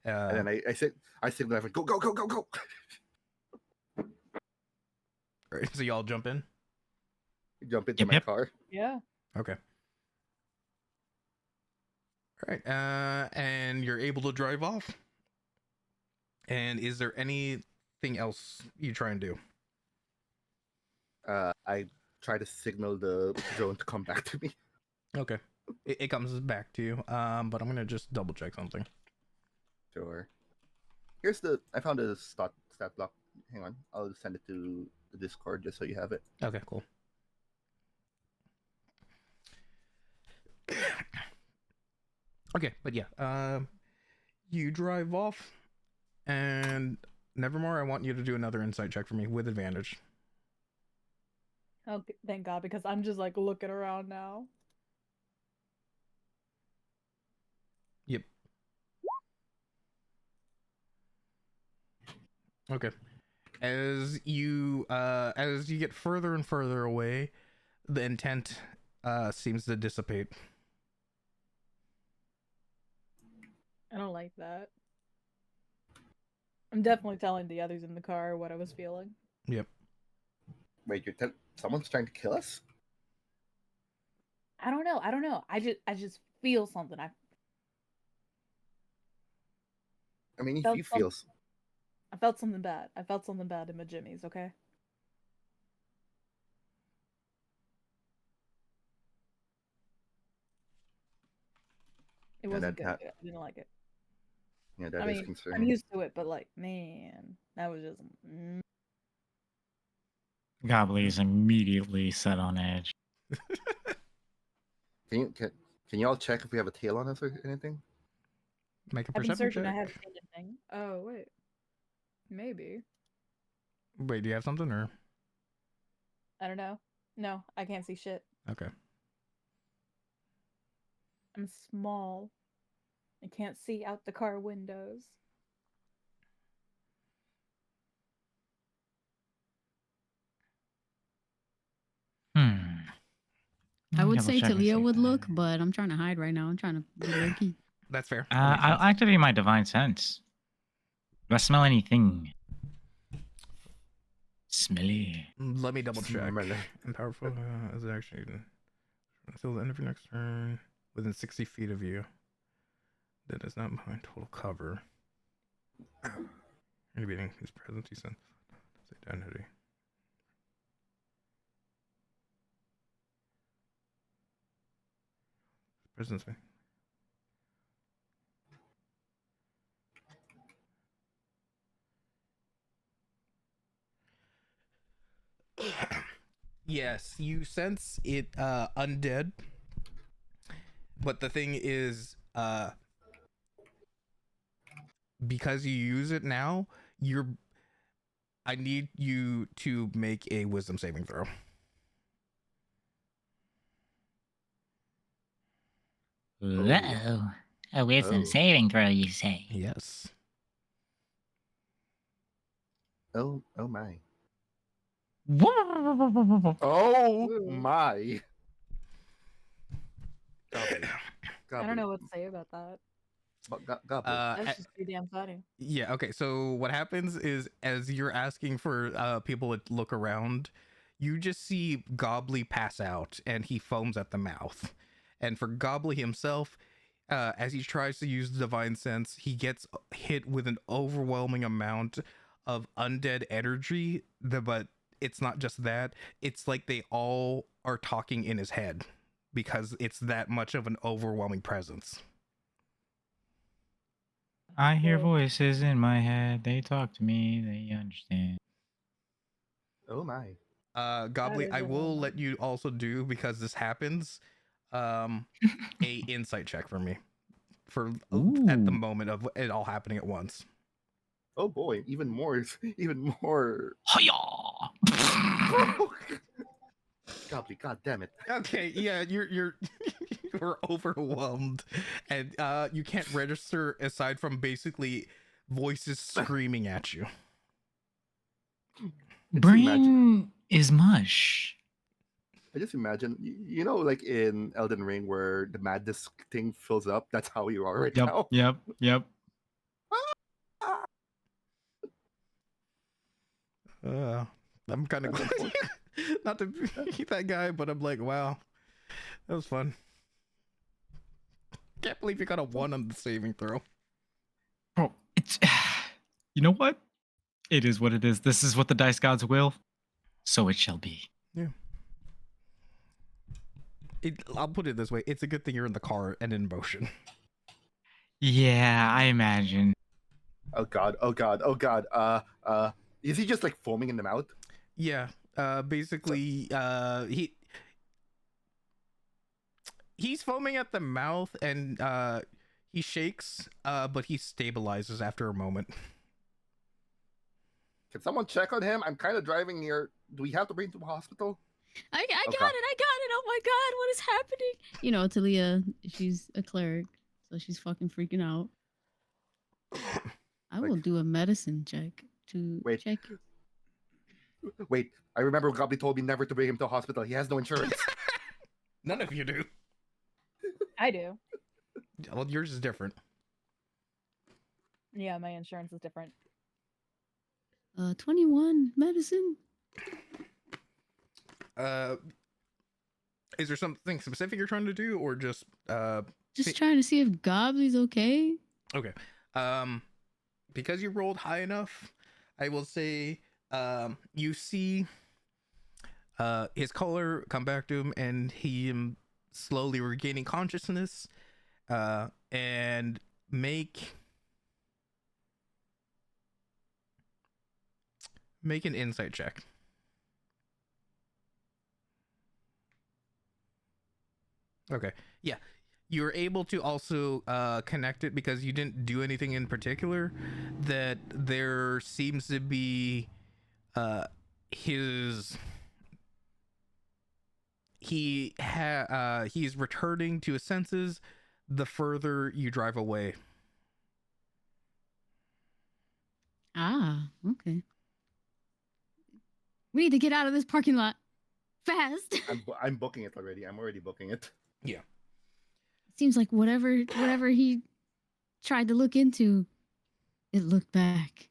And then I signal, go, go, go, go, go. So y'all jump in. Jump into Yep, my yep. car. Yeah. Okay. All right. And you're able to drive off. And is there anything else you try and do? I try to signal the drone to come back to me. Okay. It comes back to you. But I'm gonna just double check something. Sure. I found a stat block. Hang on, I'll send it to the Discord just so you have it. Okay, cool. Okay, but yeah, you drive off, and Nevermore, I want you to do another insight check for me with advantage. Oh, thank God, because I'm just like looking around now. Yep. Okay. As you get further and further away, the intent seems to dissipate. I don't like that. I'm definitely telling the others in the car what I was feeling. Yep. Wait, someone's trying to kill us? I don't know. I just feel something. I mean, if Felt you feel I felt something bad. I felt something bad in my jimmies, okay? It Yeah, wasn't that- good. I didn't like it. yeah, that I is mean, I'm concerning. used to it, but like, man, that was just. Gobbly is immediately set on edge. Can you all check if we have a tail on us or anything? Make a I've been perception searching. I check. haven't seen anything. Oh wait, maybe. Wait, do you have something or? I don't know. No, I can't see shit. Okay. I'm small. I can't see out the car windows. I would say Double check and see Talia if would I- look, but I'm trying to hide right now. I'm trying to be low key. That's fair. That makes I'll sense. activate my divine sense. Do I smell anything? Smelly. Let me double check. Smelly. And powerful is actually until the end of your next turn within 60 feet of you. That is not behind total cover. Indicating his presence, he senses his identity. Presence. Yes, you sense it undead. But the thing is, because you use it now, I need you to make a wisdom saving throw. Uh-oh. A wisdom Oh. saving throw, you say? Yes. Oh my. Whoa. Oh Ooh. my. Goblin. I don't know what to say about that. Goblin. That's just too damn funny. Yeah, okay. So what happens is as you're asking for people to look around, you just see Gobbly pass out and he foams at the mouth. And for Gobbly himself, as he tries to use Divine Sense, he gets hit with an overwhelming amount of undead energy. But it's not just that. It's like they all are talking in his head because it's that much of an overwhelming presence. I hear Cool. voices in my head. They talk to me. They understand. Oh my. Gobbly, is I a will lot. let you also do, because this happens, a insight check for me for at the Ooh. moment of it all happening at once. Oh boy, even more. Hiya! Goblin, god damn it. Okay, yeah, you're you're overwhelmed, and you can't register aside from basically voices screaming at you. Brain is mush. I just imagine, you know, like in Elden Ring where the madness thing fills up. That's how you are right now. Yep. I'm kind of glad not to be that guy, but I'm like, wow, that was fun. Can't believe you got a 1 on the saving throw. Bro, it's you know what? It is what it is. This is what the dice gods will. So it shall be. Yeah. I'll put it this way: it's a good thing you're in the car and in motion. Yeah, I imagine. Oh god. Is he just like foaming in the mouth? Yeah. Basically, he's foaming at the mouth, and he shakes, but he stabilizes after a moment. Can someone check on him? I'm kind of driving near. Do we have to bring him to a hospital? I got Okay. it. I got it. Oh my god, what is happening? You know, Talia, she's a cleric, so she's fucking freaking out. I will Like- do a medicine check to Wait. check. Wait, I remember Goblin told me never to bring him to a hospital. He has no insurance. None of you do. I do. Well, yours is different. Yeah, my insurance is different. 21 medicine. Is there something specific you're trying to do, or just Just trying to see if Gobley's okay. okay? Because you rolled high enough, I will say you see his color come back to him, and he slowly regaining consciousness, and make an insight check. Okay. Yeah. You're able to also connect it because you didn't do anything in particular, that there seems to be he's returning to his senses the further you drive away. Ah, okay. We need to get out of this parking lot fast. I'm booking it already. I'm already booking it. Yeah. Seems like whatever he tried to look into, it looked back.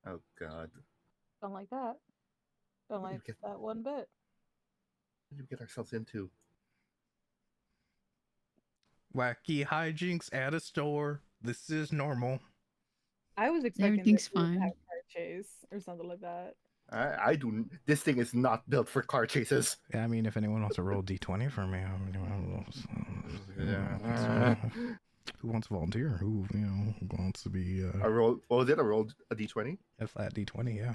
Oh God. Don't like that. Don't like Okay. that one bit. What did we get ourselves into? Wacky hijinks at a store. This is normal. I was expecting Everything's this to have fine. car chase or something like that. I do. This thing is not built for car chases. Yeah, I mean, if anyone wants to roll D20 for me, who wants to volunteer? Who wants to be I rolled. Oh, did I roll a d20? a flat D20? Yeah.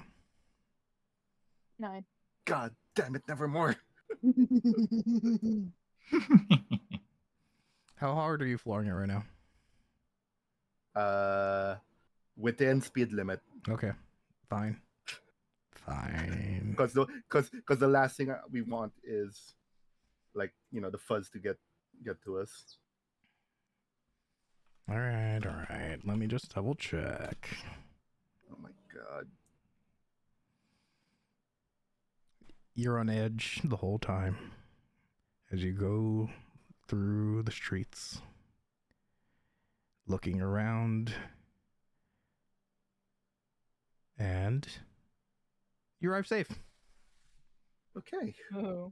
9. God damn it! Nevermore. How hard are you flooring it right now? Within speed limit. Okay, fine. Because the last thing we want is, like, the fuzz to get to us. All right. Let me just double check. Oh my God. You're on edge the whole time as you go through the streets, looking around, and you arrive safe. Okay. Oh.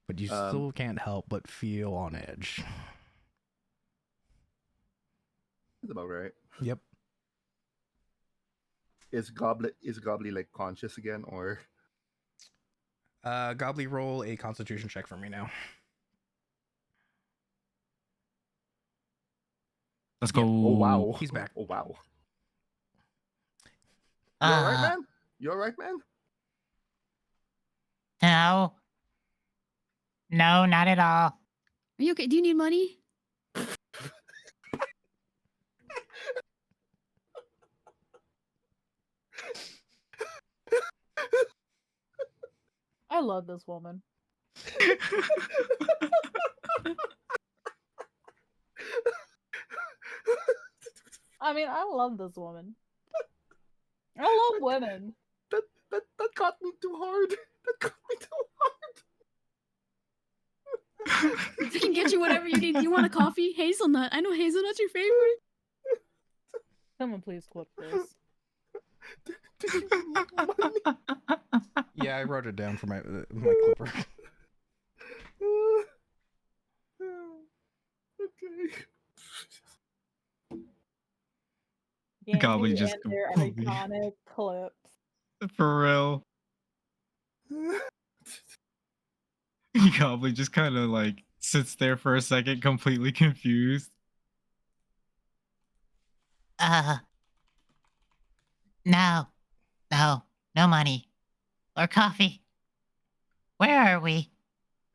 But you still can't help but feel on edge. That's about right. Yep. Is Gobbly like conscious again, or? Gobbly, roll a Constitution check for me now. Let's go. Oh wow. He's back. Oh wow. You all right, Uh, man? You all right, man? no. No, not at all. Are you okay? Do you need money? I love this woman. I mean, I love this woman. I love women. That got me too hard. That got me too hard. We can get you whatever you need. Do you want a coffee? Hazelnut. I know hazelnut's your favorite. Someone please clip this. Did you want money? Yeah, I wrote it down for my clipper. Gobbly Gandhi just and their completely- iconic clips. For real. Gobbly just kind of like sits there for a second, completely confused. No. No money. Or coffee. Where are we?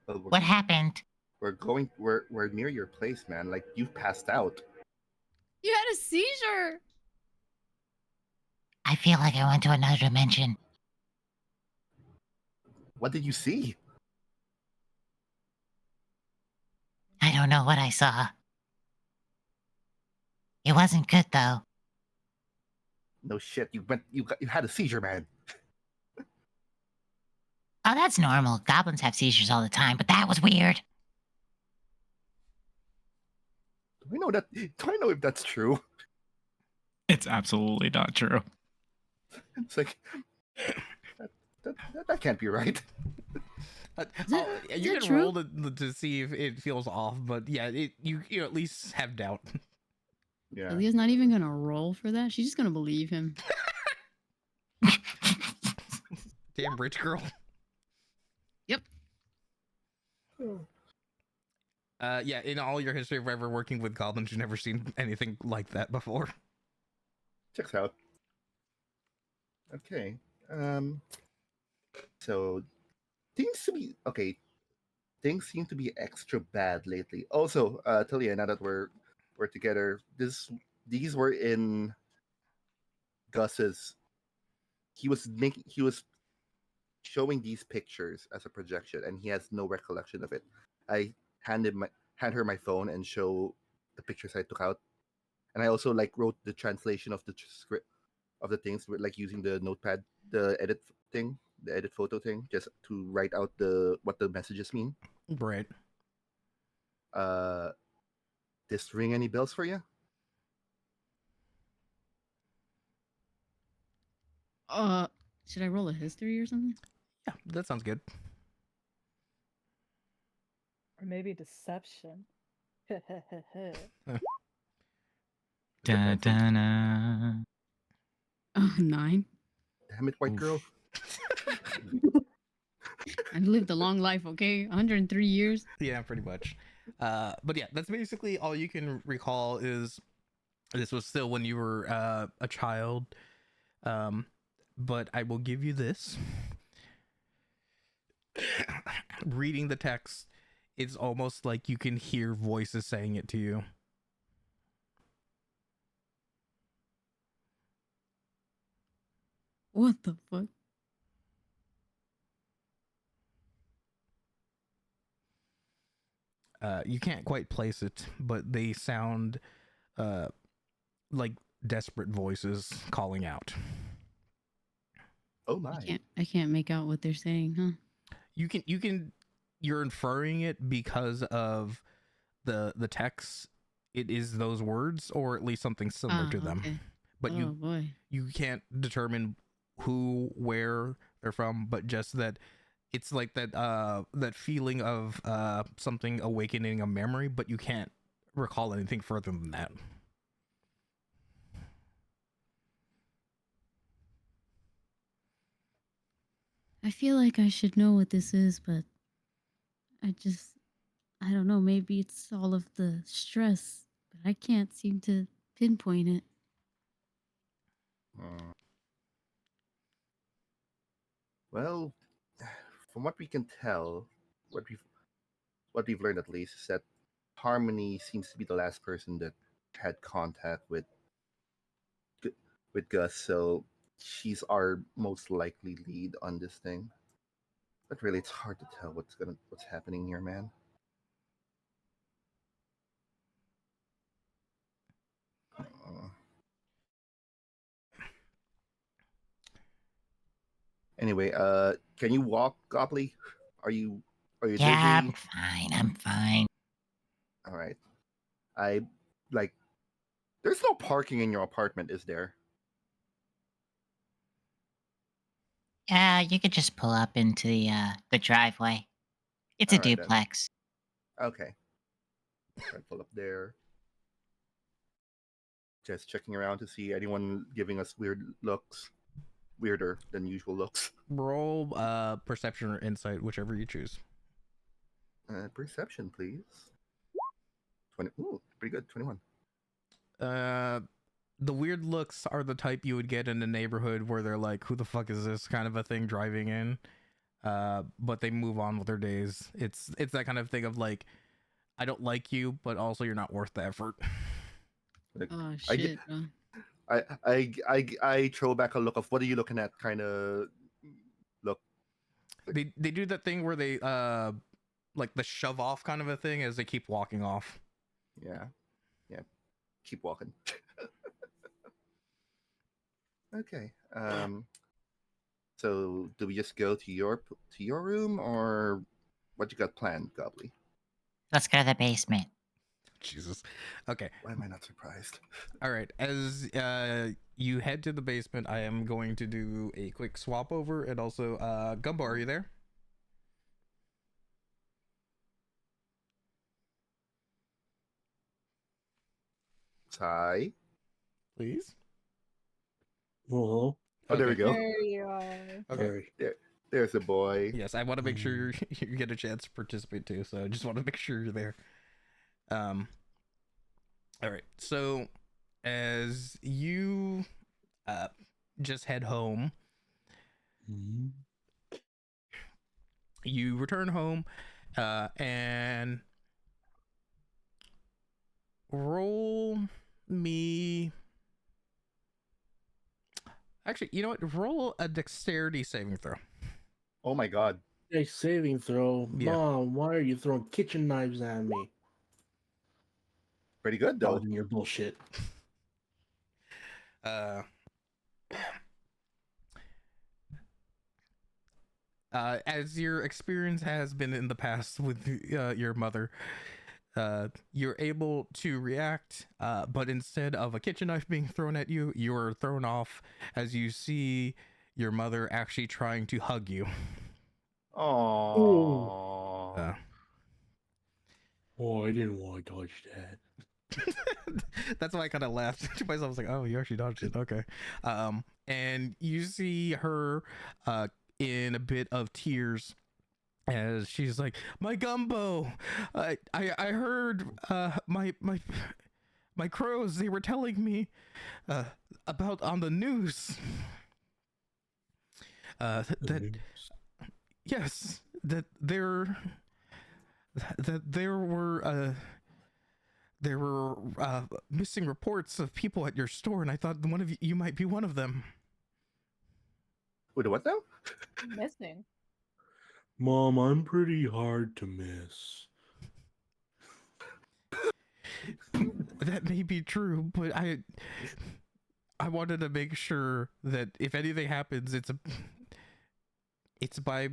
Well, What happened? we're near your place, man. Like, you passed out. You had a seizure. I feel like I went to another dimension. What did you see? I don't know what I saw. It wasn't good though. No shit. You had a seizure, man. Oh, that's normal. Goblins have seizures all the time, but that was weird. Do I know if that's true? It's absolutely not true. It's like that can't be right. Is You that can true? roll to see if it feels off, but yeah, you at least have doubt. Yeah. Aaliyah's not even gonna roll for that. She's just gonna believe him. Damn rich girl. Yep. Yeah, in all your history of ever working with goblins, you've never seen anything like that before. Checks out. Okay. So things to be okay. Things seem to be extra bad lately. Also, Talia, now that we're together, these were in Gus's. He was showing these pictures as a projection, and he has no recollection of it. I hand her my phone and show the pictures I took out, and I also like wrote the translation of the script of the things with like using the notepad, the edit thing, the edit photo thing, just to write out what the messages mean. Right. This ring any bells for you? Should I roll a history or something? Yeah, that sounds good. Or maybe deception. Da, da, da. Oh, 9. Damn it, white girl. I lived a long life, okay? 103 years. Yeah, pretty much. But yeah, that's basically all you can recall. Is this was still when you were a child. But I will give you this. Reading the text, it's almost like you can hear voices saying it to you. What the fuck? You can't quite place it, but they sound like desperate voices calling out. Oh my. I can't make out what they're saying, huh? You're inferring it because of the text. It is those words, or at least something similar to them. Okay. But Oh boy. you can't determine who, where they're from, but just that it's like that feeling of something awakening a memory, but you can't recall anything further than that. I feel like I should know what this is, but I don't know, maybe it's all of the stress, but I can't seem to pinpoint it. Well, from what we can tell, what we've learned at least is that Harmony seems to be the last person that had contact with Gus, so she's our most likely lead on this thing. But really, it's hard to tell what's happening here, man. Anyway, can you walk, Gobley? Are you Yeah, dizzy? I'm fine. I'm fine. All right. I like. There's no parking in your apartment, is there? Yeah, you could just pull up into the driveway. It's a All right, then. duplex. Okay. Try to pull up there. Just checking around to see anyone giving us weird looks. Weirder than usual looks. Roll perception or insight, whichever you choose. Perception, please. 20. Ooh, pretty good. 21. The weird looks are the type you would get in a neighborhood where they're like, who the fuck is this kind of a thing driving in? But they move on with their days. It's that kind of thing of like, I don't like you, but also you're not worth the effort. Like, Oh I shit, get- bro. I throw back a look of what are you looking at kind of look. They do that thing where they like the shove off kind of a thing as they keep walking off. Yeah. Keep walking. Okay. So do we just go to your room, or what you got planned, Gobley? Let's go to the basement. Jesus. Okay. Why am I not surprised? All right. As you head to the basement, I am going to do a quick swap over, and also, Gumbo, are you there? Hi. Please. Well, Oh, there we Okay. go. There you are. Okay. sorry. There's a boy. Yes, I want to make sure you get a chance to participate too. So I just want to make sure you're there. All right. So as you just head home, Mhm. you return home, and roll me. Actually, you know what? Roll a dexterity saving throw. Oh my god. A saving throw. Yeah. Mom, why are you throwing kitchen knives at me? Pretty good though. Dodging your bullshit. As your experience has been in the past with your mother, you're able to react, but instead of a kitchen knife being thrown at you, you are thrown off as you see your mother actually trying to hug you. Oh. Oh, I didn't want to dodge that. That's why I kind of laughed to myself. I was like, "Oh, you actually dodged it." Okay. And you see her, in a bit of tears, as she's like, "My Gumbo, I heard, my crows. They were telling me, about on the news, that yes, that there were missing reports of people at your store, and I thought one of you might be one of them." Wait, what now? Missing. Mom, I'm pretty hard to miss. That may be true, but I wanted to make sure that if anything happens, it's by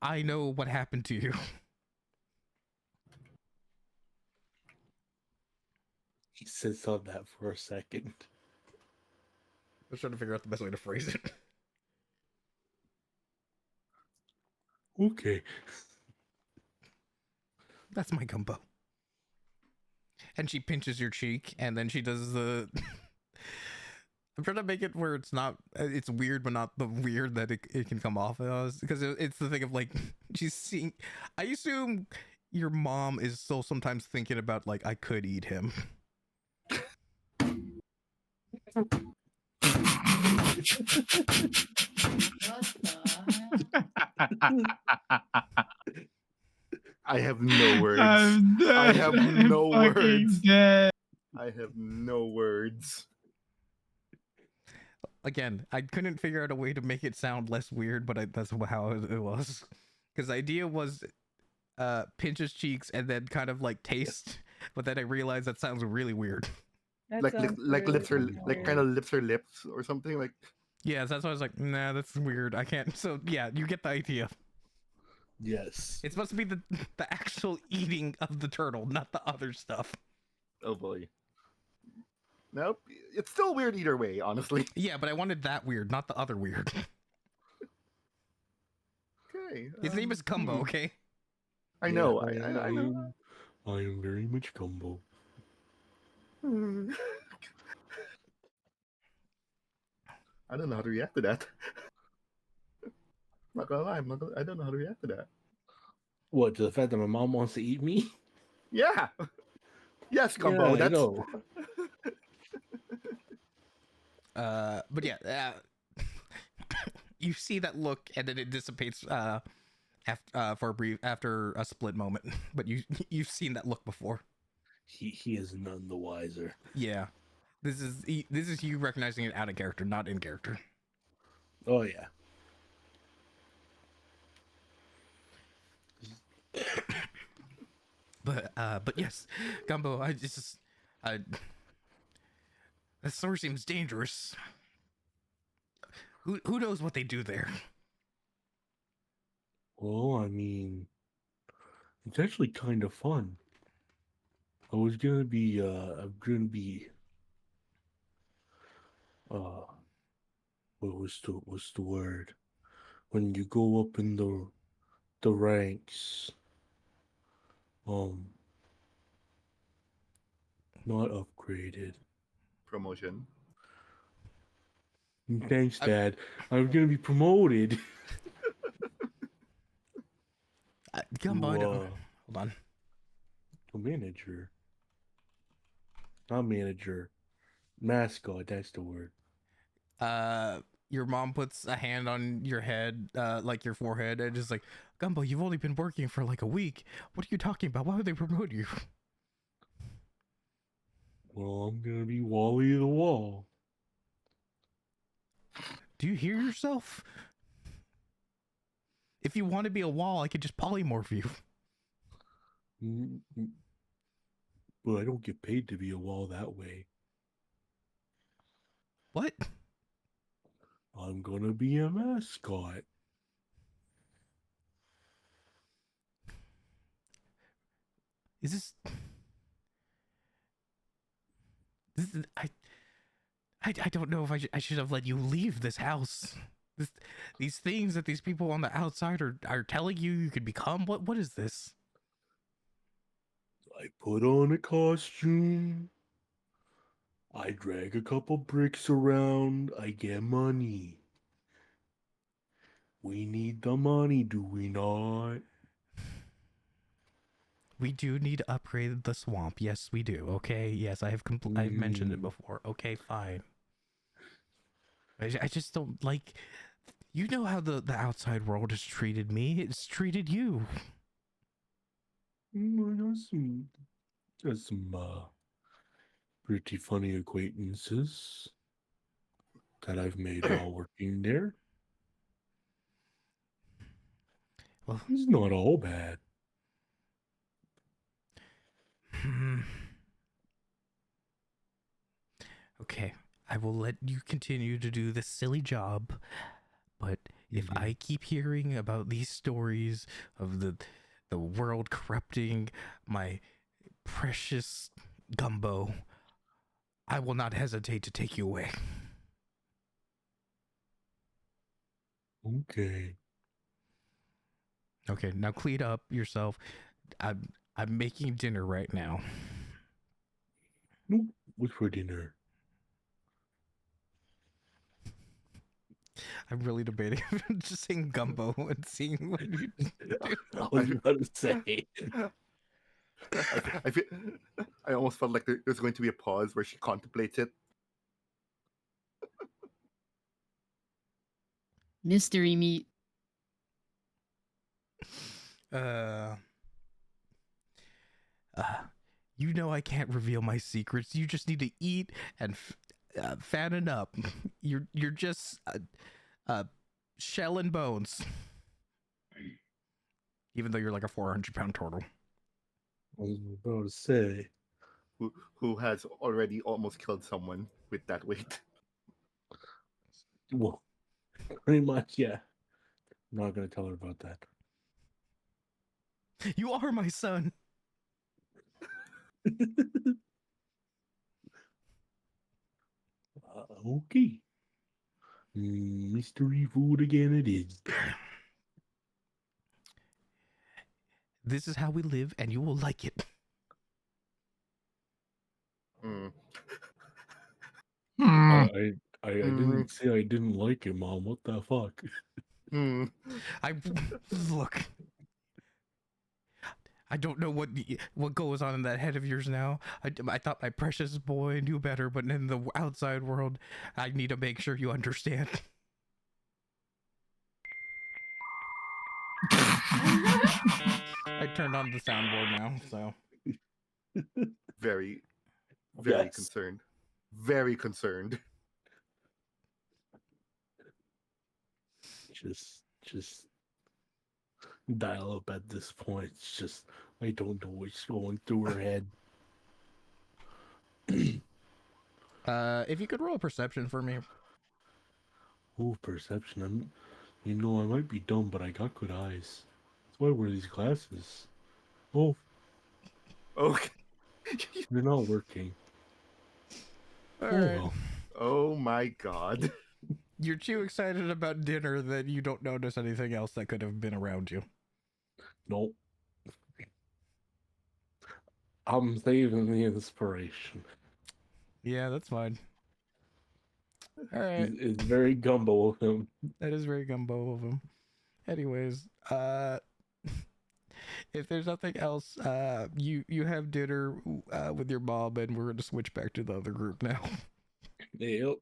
I know what happened to you. He sits on that for a second. I was trying to figure out the best way to phrase it. Okay. That's my Gumbo. And she pinches your cheek, and then she does the. I'm trying to make it where it's not. It's weird, but not the weird that it can come off as, because it's the thing of like she's seeing. I assume your mom is still sometimes thinking about like I could eat him. I have no words. I'm dead. I have no I'm fucking words. dead. I have no words. Again, I couldn't figure out a way to make it sound less weird, but that's how it was. Because the idea was pinch his cheeks and then kind of like taste, but then I realized that sounds really weird. That Like sounds like really lips her weird. like kind of lips her lips or something like. Yeah, so that's why I was like, nah, that's weird. I can't. So yeah, you get the idea. Yes. It's supposed to be the actual eating of the turtle, not the other stuff. Oh boy. Nope. It's still weird either way, honestly. Yeah, but I wanted that weird, not the other weird. Okay. His name is Gumbo, okay? I know. I know. I am very much Gumbo. I don't know how to react to that. Not gonna lie, I don't know how to react to that. What, to the fact that my mom wants to eat me? Yeah. Yes, Gumbo. Yeah, I That's know. But yeah, you see that look, and then it dissipates for a brief after a split moment. But you've seen that look before. He is none the wiser. Yeah, this is you recognizing it out of character, not in character. Oh yeah. But yes, Gumbo, that store seems dangerous. Who knows what they do there? Well, I mean, it's actually kind of fun. was gonna be I'm gonna be uh what's the word? When you go up in the ranks, um not upgraded. Promotion. Thanks, I'm- Dad. I'm gonna be promoted Gumbo, I to don't- hold on. to manager. Not manager. Mascot, that's the word. Your mom puts a hand on your head, like your forehead, and is like, Gumbo, you've only been working for like a week. What are you talking about? Why would they promote you? Well, I'm gonna be Wally the Wall. Do you hear yourself? If you want to be a wall, I could just polymorph you. Mm, mm. But I don't get paid to be a wall that way. What? I'm gonna be a mascot. Is this? I don't know if I should have let you leave this house. These things that these people on the outside are telling you could become. What is this? I put on a costume. I drag a couple bricks around. I get money. We need the money, do we not? We do need to upgrade the swamp. Yes, we do. Okay. Yes, I've mentioned it before. Okay, fine. I just don't like. You know how the outside world has treated me. It's treated you. Got some pretty funny acquaintances that I've made while working there. Well, It's not all bad. okay. I will let you continue to do this silly job, but if I keep hearing about these stories of the world corrupting my precious Gumbo, I will not hesitate to take you away. Okay. Okay, now clean up yourself. I'm making dinner right now. What's for dinner? I'm really debating just saying Gumbo and seeing what you do. I was about to say. I feel, I almost felt like there's going to be a pause where she contemplates it. Mystery meat. Uh, you know I can't reveal my secrets. You just need to eat and fatten up. You're just shell and bones. Even though you're like a 400-pound turtle. I was about to say. Who has already almost killed someone with that weight. Well, pretty much, yeah. I'm not gonna tell her about that. You are my son. Okay. Mystery food again it is. This is how we live, and you will like it. Mm. I didn't say I didn't like it, Mom. What the fuck? Mm. I look. I don't know what goes on in that head of yours now. I thought my precious boy knew better, but in the outside world, I need to make sure you understand. I turned on the soundboard now, so. Very Yes. concerned. Very concerned. Just dial up at this point. It's just I don't know what's going through her head. If you could roll a perception for me. Oh, perception. I might be dumb, but I got good eyes. That's why I wear these glasses. Oh, Okay. They're not working. All Oh, right. well. Oh my god. You're too excited about dinner that you don't notice anything else that could have been around you. Nope. I'm saving the inspiration. Yeah, that's fine. All right. It's very gumbo of him. That is very gumbo of him. Anyways, if there's nothing else, you have dinner with your mom, and we're gonna switch back to the other group now. Yep.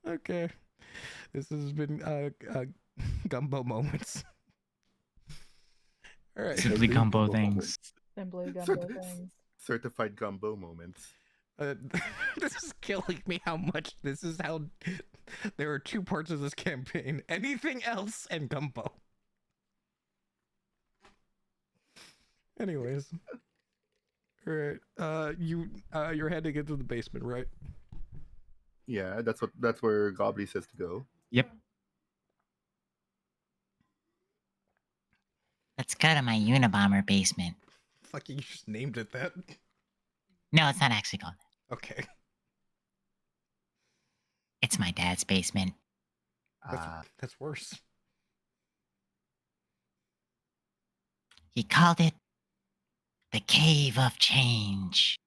Okay. This has been gumbo moments. All right. Simply gumbo things. Simply gumbo Cert- things. Certified gumbo moments. This is killing me how much this is how there are two parts of this campaign. Anything else and gumbo. Anyways. Alright. You're heading into the basement, right? Yeah, that's where Gobbly says to go. Yep. Let's go to my Unabomber basement. Fuck, you just named it that. No, it's not actually called that. Okay. It's my dad's basement. That's worse. He called it the Cave of Change.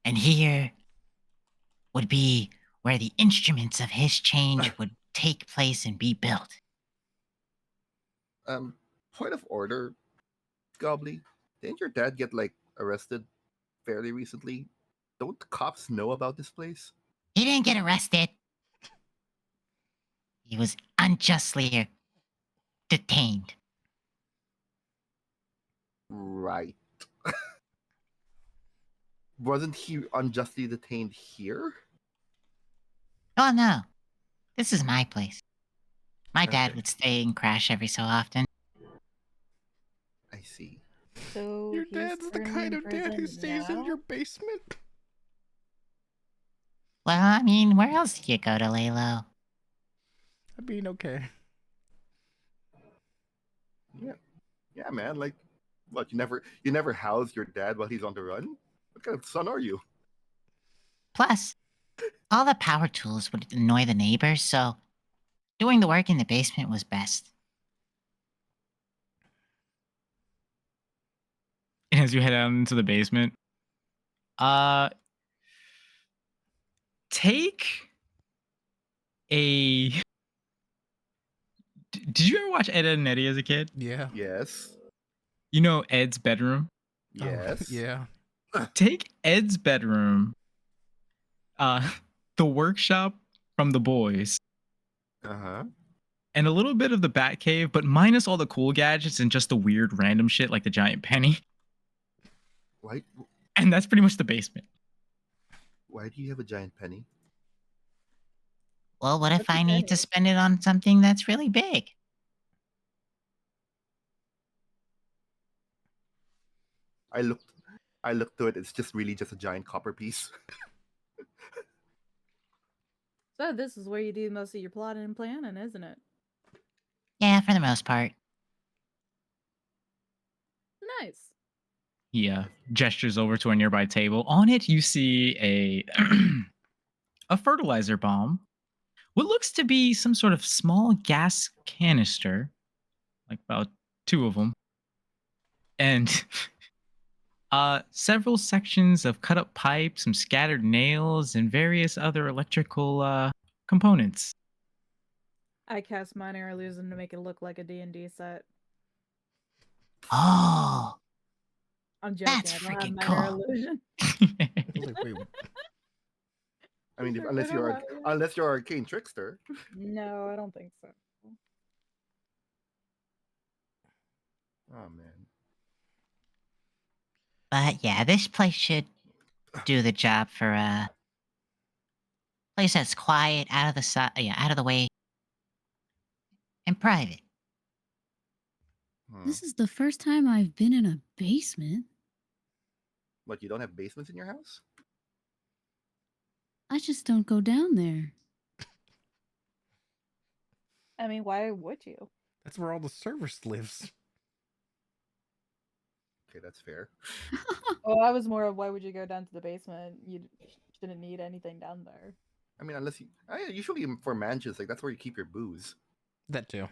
And here would be where the instruments of his change would take place and be built. Point of order, Gobbly. Didn't your dad get like arrested fairly recently? Don't the cops know about this place? He didn't get arrested. He was unjustly detained. Right. Wasn't he unjustly detained here? Oh no, this is my place. My dad Okay. would stay and crash every so often. I see. So Your he's dad's the currently kind in of dad who prison stays in now? your basement. Well, I mean, where else do you go to lay low? I mean, okay. Yeah, man. Like, what? You never house your dad while he's on the run? What kind of son are you? Plus, all the power tools would annoy the neighbors, so doing the work in the basement was best. As you head out into the basement, take a. Did you ever watch Ed, Edd and Eddie as a kid? Yeah. Yes. You know Ed's bedroom. Oh, Yes. yeah. Take Ed's bedroom, the workshop from the boys, Uh-huh. and a little bit of the Batcave, but minus all the cool gadgets and just the weird random shit like the giant penny. Why And that's pretty much the basement. why do you have a giant penny? Well, what if What's a I need to penny? spend it on something that's really big? I looked to it, it's just really just a giant copper piece. So this is where you do most of your plotting and planning, isn't it? Yeah, for the most part. Nice. He gestures over to a nearby table. On it, you see a a fertilizer bomb. What looks to be some sort of small gas canister, like about 2 of them, and several sections of cut up pipe, some scattered nails, and various other electrical components. I cast Minor Illusion to make it look like a D&D set. Oh, I'm joking. That's I don't have freaking Minor cool. Illusion. I was like, wait, I mean, Sure, unless I you're don't have it. unless you're arcane trickster. No, I don't think so. Oh man. but yeah, this place should do the job for a place that's quiet, out of the way, and private. This is the first time I've been in a basement. What, you don't have basements in your house? I just don't go down there. I mean, why would you? that's where all the service lives. Okay, that's fair. Oh, I was more of why would you go down to the basement? You shouldn't need anything down there. I mean, unless you usually for mansions, like that's where you keep your booze. That too.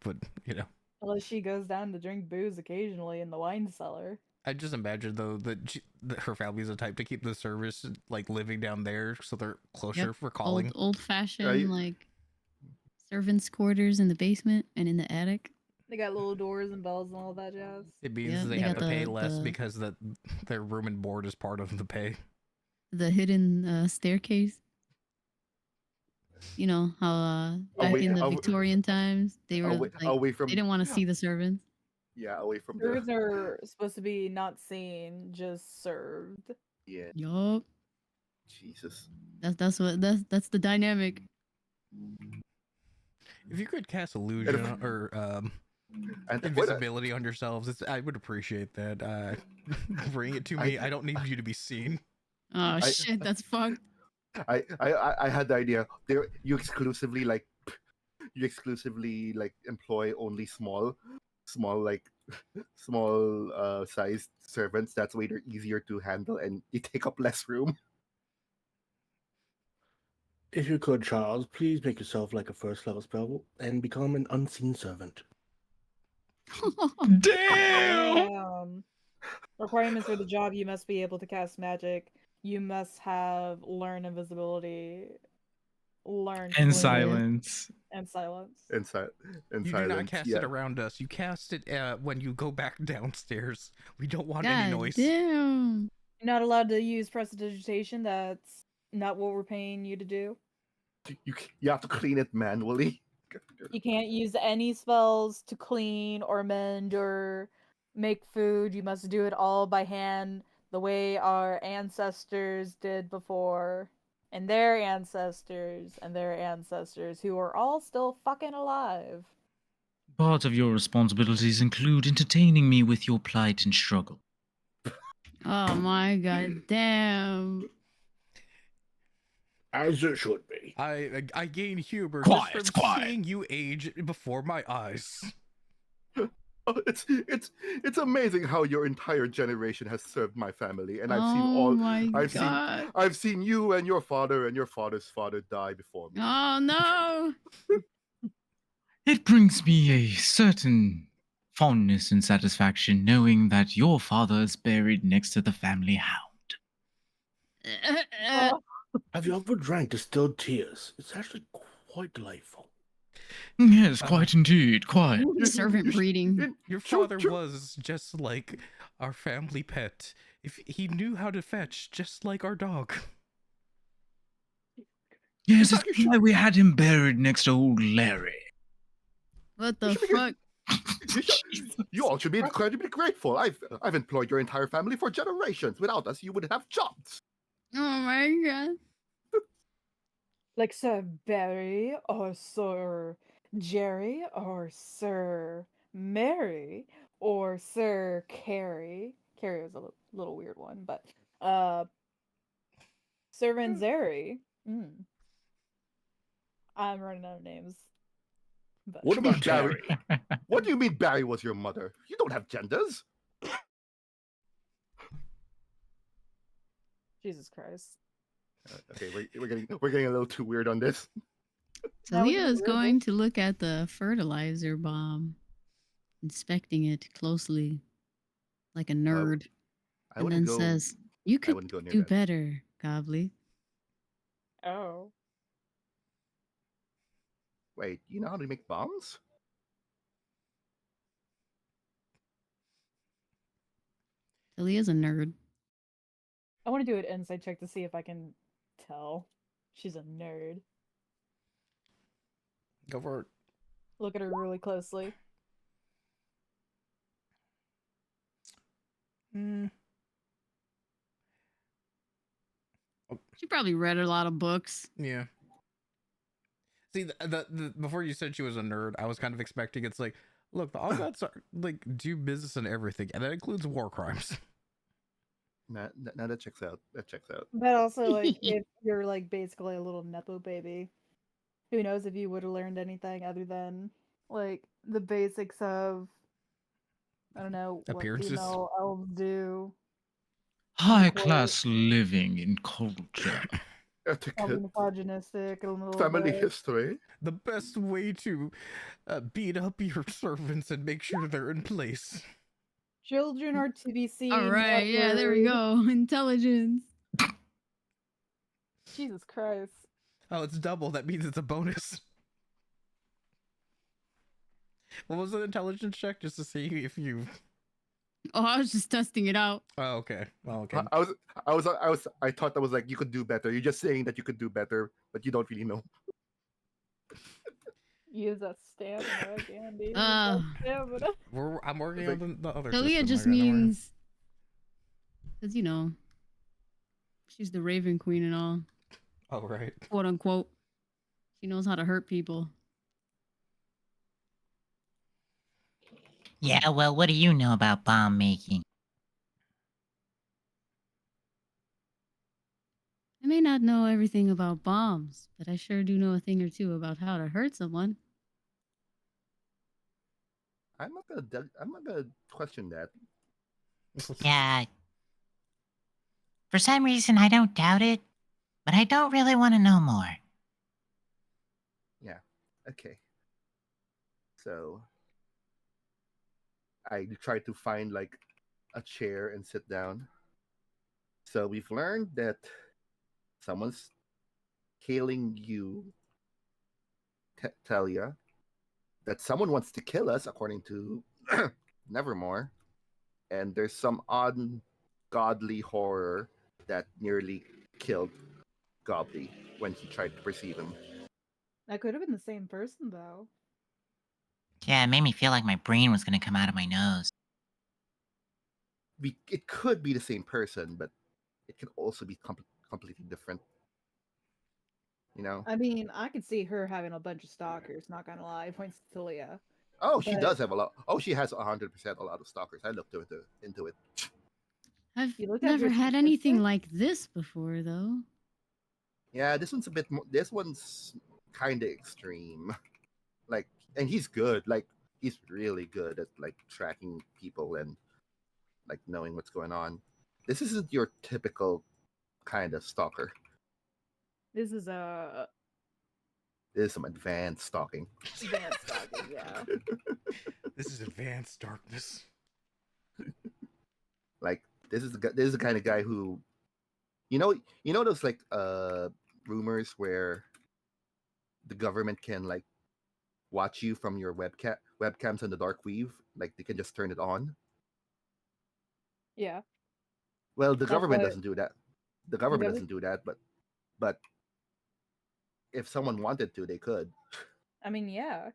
But, you know. Unless she goes down to drink booze occasionally in the wine cellar. I just imagine though that her family's the type to keep the service like living down there, so they're closer for calling. Old fashioned Right. like servants' quarters in the basement and in the attic. They got little doors and bells and all that jazz. It means Yeah, they they have got to pay the- less the- because that their room and board is part of the pay. The hidden staircase. You know how back Away- in the aw- Victorian times they were Away, like away from they didn't want to see the servants. Yeah, away from Servants the are supposed to be not seen, just served. yeah. Yup. Jesus. That's the dynamic. If you could cast illusion if- or And invisibility on yourselves, I would appreciate that. Bring it to me. I don't need you to be seen. Oh shit, that's fucked. I had the idea. There, you exclusively employ only small sized servants. That's way they're easier to handle and you take up less room. If you could, Charles, please make yourself like a first level spell and become an unseen servant. Damn! Requirements for the job: you must be able to cast magic. You must have learn invisibility, learn And fluid, silence. and silence. And You do silence. not cast yeah. it around us. You cast it when you go back downstairs. We don't want God any noise. damn. You're not allowed to use prestidigitation. That's not what we're paying you to do. You have to clean it manually. You can't use any spells to clean or mend or make food. You must do it all by hand, the way our ancestors did before, and their ancestors, who are all still fucking alive. Part of your responsibilities include entertaining me with your plight and struggle. Oh my god damn. As it should be. I gain humor Quiet, just from quiet. seeing you age before my eyes. Oh, it's amazing how your entire generation has served my family, and I've seen Oh all. my I've god. I've seen you and your father's father die before me. Oh no. It brings me a certain fondness and satisfaction knowing that your father is buried next to the family hound. Have you ever drank distilled tears? It's actually quite delightful. Yes, quite indeed, quite. Servant breeding. Your Sure, father sure. was just like our family pet. If he knew how to fetch, just like our dog. Yes, it's why we had him buried next to old Larry. What the should be fuck? You all should be incredibly grateful. I've employed your entire family for generations. Without us, you wouldn't have jobs. Oh my god. Like Sir Barry or Sir Jerry or Sir Mary or Sir Carrie. Carrie was a little weird one, but Sir Ranzeri. I'm running out of names. But What about Barry? Barry? What do you mean Barry was your mother? You don't have genders. Jesus Christ. Okay, we're getting a little too weird on this. Now we Talia can is do going to look at the fertilizer bomb, inspecting it closely, like a nerd, I and wouldn't then go. says, "You I could wouldn't go near do that. better, Gobbly." Oh. Wait, you know how to make bombs? Talia's a nerd. I want to do an insight check to see if I can tell. She's a nerd. Go for it. Look at her really closely. She probably read a lot of books. Yeah. See, the before you said she was a nerd, I was kind of expecting it's like, look, the Algots are like do business and everything, and that includes war crimes. Nah, that checks out. That checks out. But also, like, if you're like basically a little nepo baby, who knows if you would have learned anything other than like the basics of I don't know what Appearances? female elves do. High Quote. class living in culture. Probably Etiquette, misogynistic a little family bit. history. The best way to beat up your servants and make sure they're in place. Children are to be seen. All right, not yeah, there we heard. go. Intelligence. Jesus Christ. Oh, it's double. That means it's a bonus. What was the intelligence check? Just to see if you. Oh, I was just testing it out. Oh, okay. Well, okay. I thought that was like you could do better. You're just saying that you could do better, but you don't really know. Use that stamina again, dude. Stamina. I'm working Like- on the other. Talia system, just Margaret, don't worry. means, because you know, she's the Raven Queen and all, Oh, right. quote unquote. She knows how to hurt people. Yeah, well, what do you know about bomb making? I may not know everything about bombs, but I sure do know a thing or two about how to hurt someone. I'm not gonna question that. Yeah. For some reason, I don't doubt it, but I don't really want to know more. Okay. So I tried to find like a chair and sit down. So we've learned that someone's hailing you, Talia. That someone wants to kill us, according to Nevermore. And there's some ungodly horror that nearly killed Gobley when he tried to perceive him. That could have been the same person, though. Yeah, it made me feel like my brain was going to come out of my nose. It could be the same person, but it could also be completely different. You know? I mean, I could see her having a bunch of stalkers, not gonna lie. Points to Talia. Oh, she But- does have a lot. Oh, she has 100% a lot of stalkers. I looked into it. I've You look at never your had anything statistic? like this before, though. Yeah, this one's a bit more. This one's kind of extreme. Like, and he's good. Like, he's really good at like tracking people and like knowing what's going on. This isn't your typical kind of stalker. This is a This is some advanced stalking. advanced stalking, yeah. This is advanced darkness. Like, this is the kind of guy who, you know those like rumors where the government can like watch you from your webcams on the dark weave, like they can just turn it on. Yeah. Well, the That's government why- doesn't do that. The government govern- doesn't do that, but if someone wanted to, they could. I mean, yeah.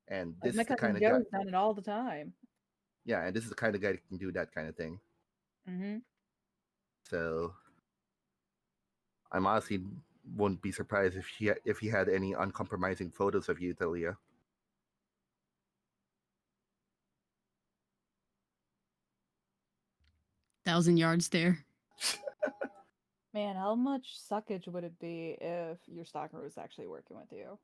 And Like this my is the cousin kind of guy. Joe's done it all the time. Yeah, and this is the kind of guy that can do that kind of thing. Mm-hmm. So I'm honestly wouldn't be surprised if he had any uncompromising photos of you, Talia. Thousand yard stare. Man, how much suckage would it be if your stalker was actually working with you?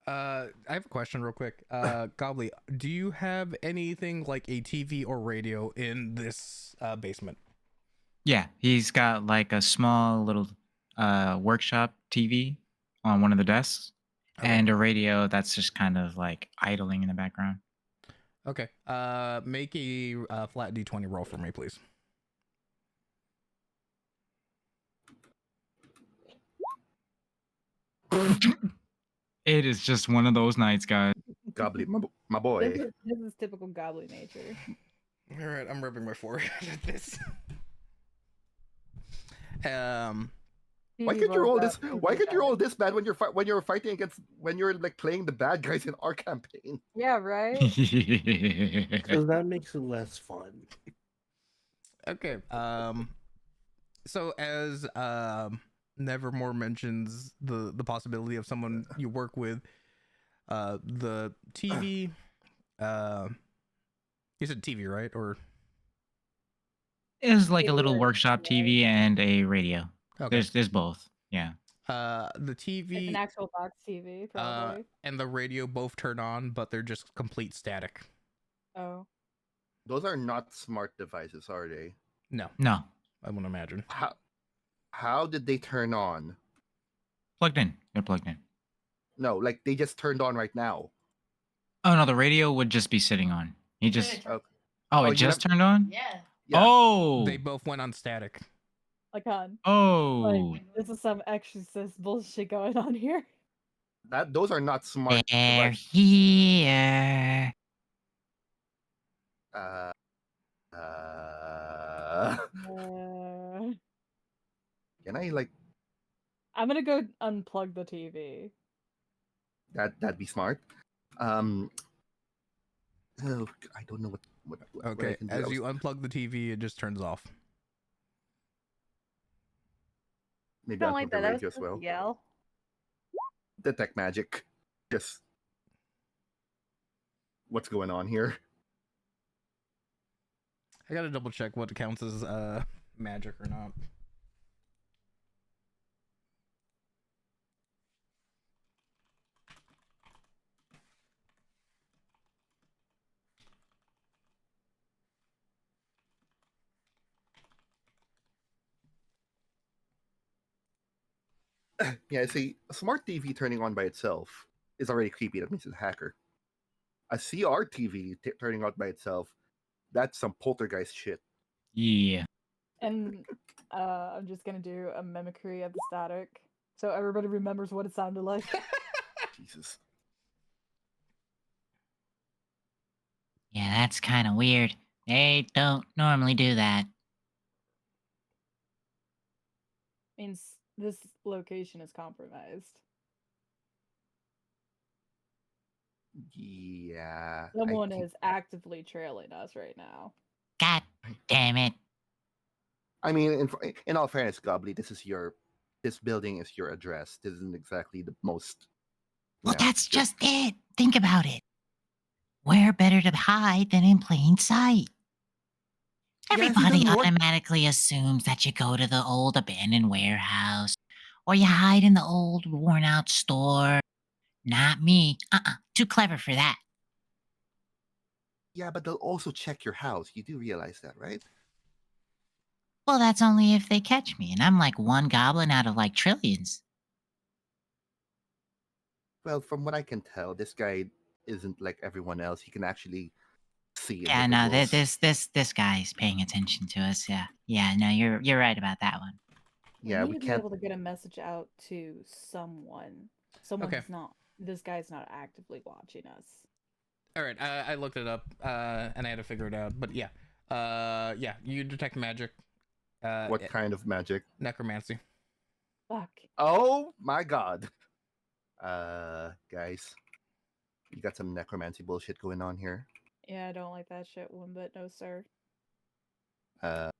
I have a question real quick. Gobbly, do you have anything like a TV or radio in this basement? Yeah, he's got like a small little workshop TV on one of the desks Okay. and a radio that's just kind of like idling in the background. Okay. Make a flat D20 roll for me, please. It is just one of those nights, guys. Gobbly, my boy. This is typical goblin nature. All right, I'm rubbing my forehead at this. Why can't you roll this? Why can't you roll this bad when you're fighting against when you're like playing the bad guys in our campaign? Yeah, right? Because that makes it less fun. Okay. So as Nevermore mentions the possibility of someone you work with, the TV. You said TV, right? Or It was like a little Yeah. workshop TV and a radio. okay. There's both. Yeah. The It's TV an actual box TV, probably. and the radio both turn on, but they're just complete static. Oh. Those are not smart devices, are they? No, No, I wouldn't imagine. How did they turn on? plugged in. You're plugged in. No, like they just turned on right now. Oh no, the radio would just be sitting on. You just. Okay. Oh, Oh, it you just never- turned on. Yeah. Yeah. Oh. They both went on static. Like, hon. Oh. Like, this is some exorcist bullshit going on here. Those are not smart They're devices. here. Uh, can I like I'm gonna go unplug the TV. that'd be smart. Oh, I don't know what I Okay, can do. as you unplug the TV, it just turns off. Maybe Don't I'll like the that. That was radio as supposed well. to yell. Detect magic. Just what's going on here? I gotta double check what counts as magic or not. Yeah, see, a smart TV turning on by itself is already creepy. That means it's a hacker. A CRTV turning on by itself, that's some poltergeist shit. Yeah. And I'm just gonna do a mimicry of the static, so everybody remembers what it sounded like. Jesus. Yeah, that's kind of weird. They don't normally do that. Means this location is compromised. Yeah. Someone is actively trailing us right now. God damn it. I mean, in all fairness, Gobbly, this building is your address. This isn't exactly the most. Well, you know, that's just it. Think about it. Where better to hide than in plain sight? Yes, it Everybody doesn't work. automatically assumes that you go to the old abandoned warehouse or you hide in the old worn out store. Not me. Too clever for that. Yeah, but they'll also check your house. You do realize that, right? Well, that's only if they catch me, and I'm like one goblin out of like trillions. Well, from what I can tell, this guy isn't like everyone else. He can actually see Yeah, no, individuals. this guy's paying attention to us. Yeah, no, you're right about that one. Yeah, we we need to be can't. able to get a message out to someone. Someone Okay. who's not. This guy's not actively watching us. All right, I looked it up and I had to figure it out. But yeah, yeah, you detect magic. What kind of magic? Necromancy. Fuck. Oh my god. Guys, you got some necromancy bullshit going on here. Yeah, I don't like that shit one bit. No, sir. Uh,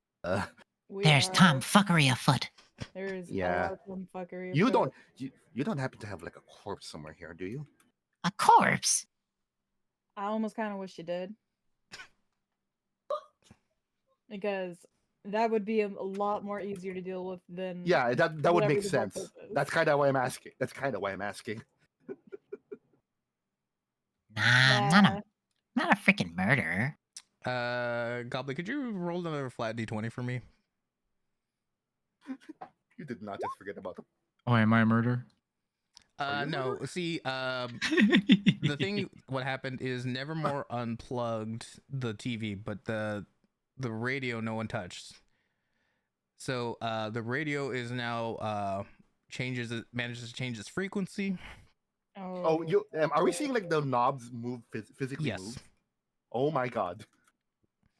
There's tomfuckery afoot. There is Yeah. a lot of fuckery. you afoot. don't you don't happen to have like a corpse somewhere here, do you? A corpse? I almost kind of wish you did. Because that would be a lot more easier to deal with than. Yeah, that would whatever make the sense. bullshit is. That's kind of why I'm asking. That's kind of why I'm asking. Nah, Nah. not a freaking murderer. Goblin, could you roll another flat d20 for me? You did not just forget about the. Oh, am I a murderer? Are you a No. murderer? See, the thing, what happened is Nevermore unplugged the TV, but the radio no one touched. So the radio is now manages to change its frequency. Oh, you are we seeing like the knobs move physically Yes. move? Oh my god.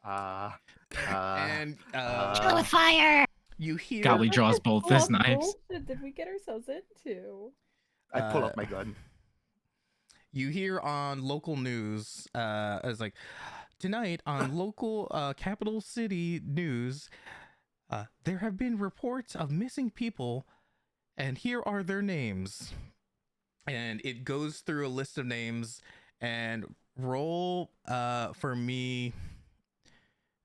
And Kill with fire! you hear Gobbly draws both his What knives. bullshit did we get ourselves into? I pull up my gun. you hear on local news as like tonight on local capital city news there have been reports of missing people and here are their names, and it goes through a list of names. And roll for me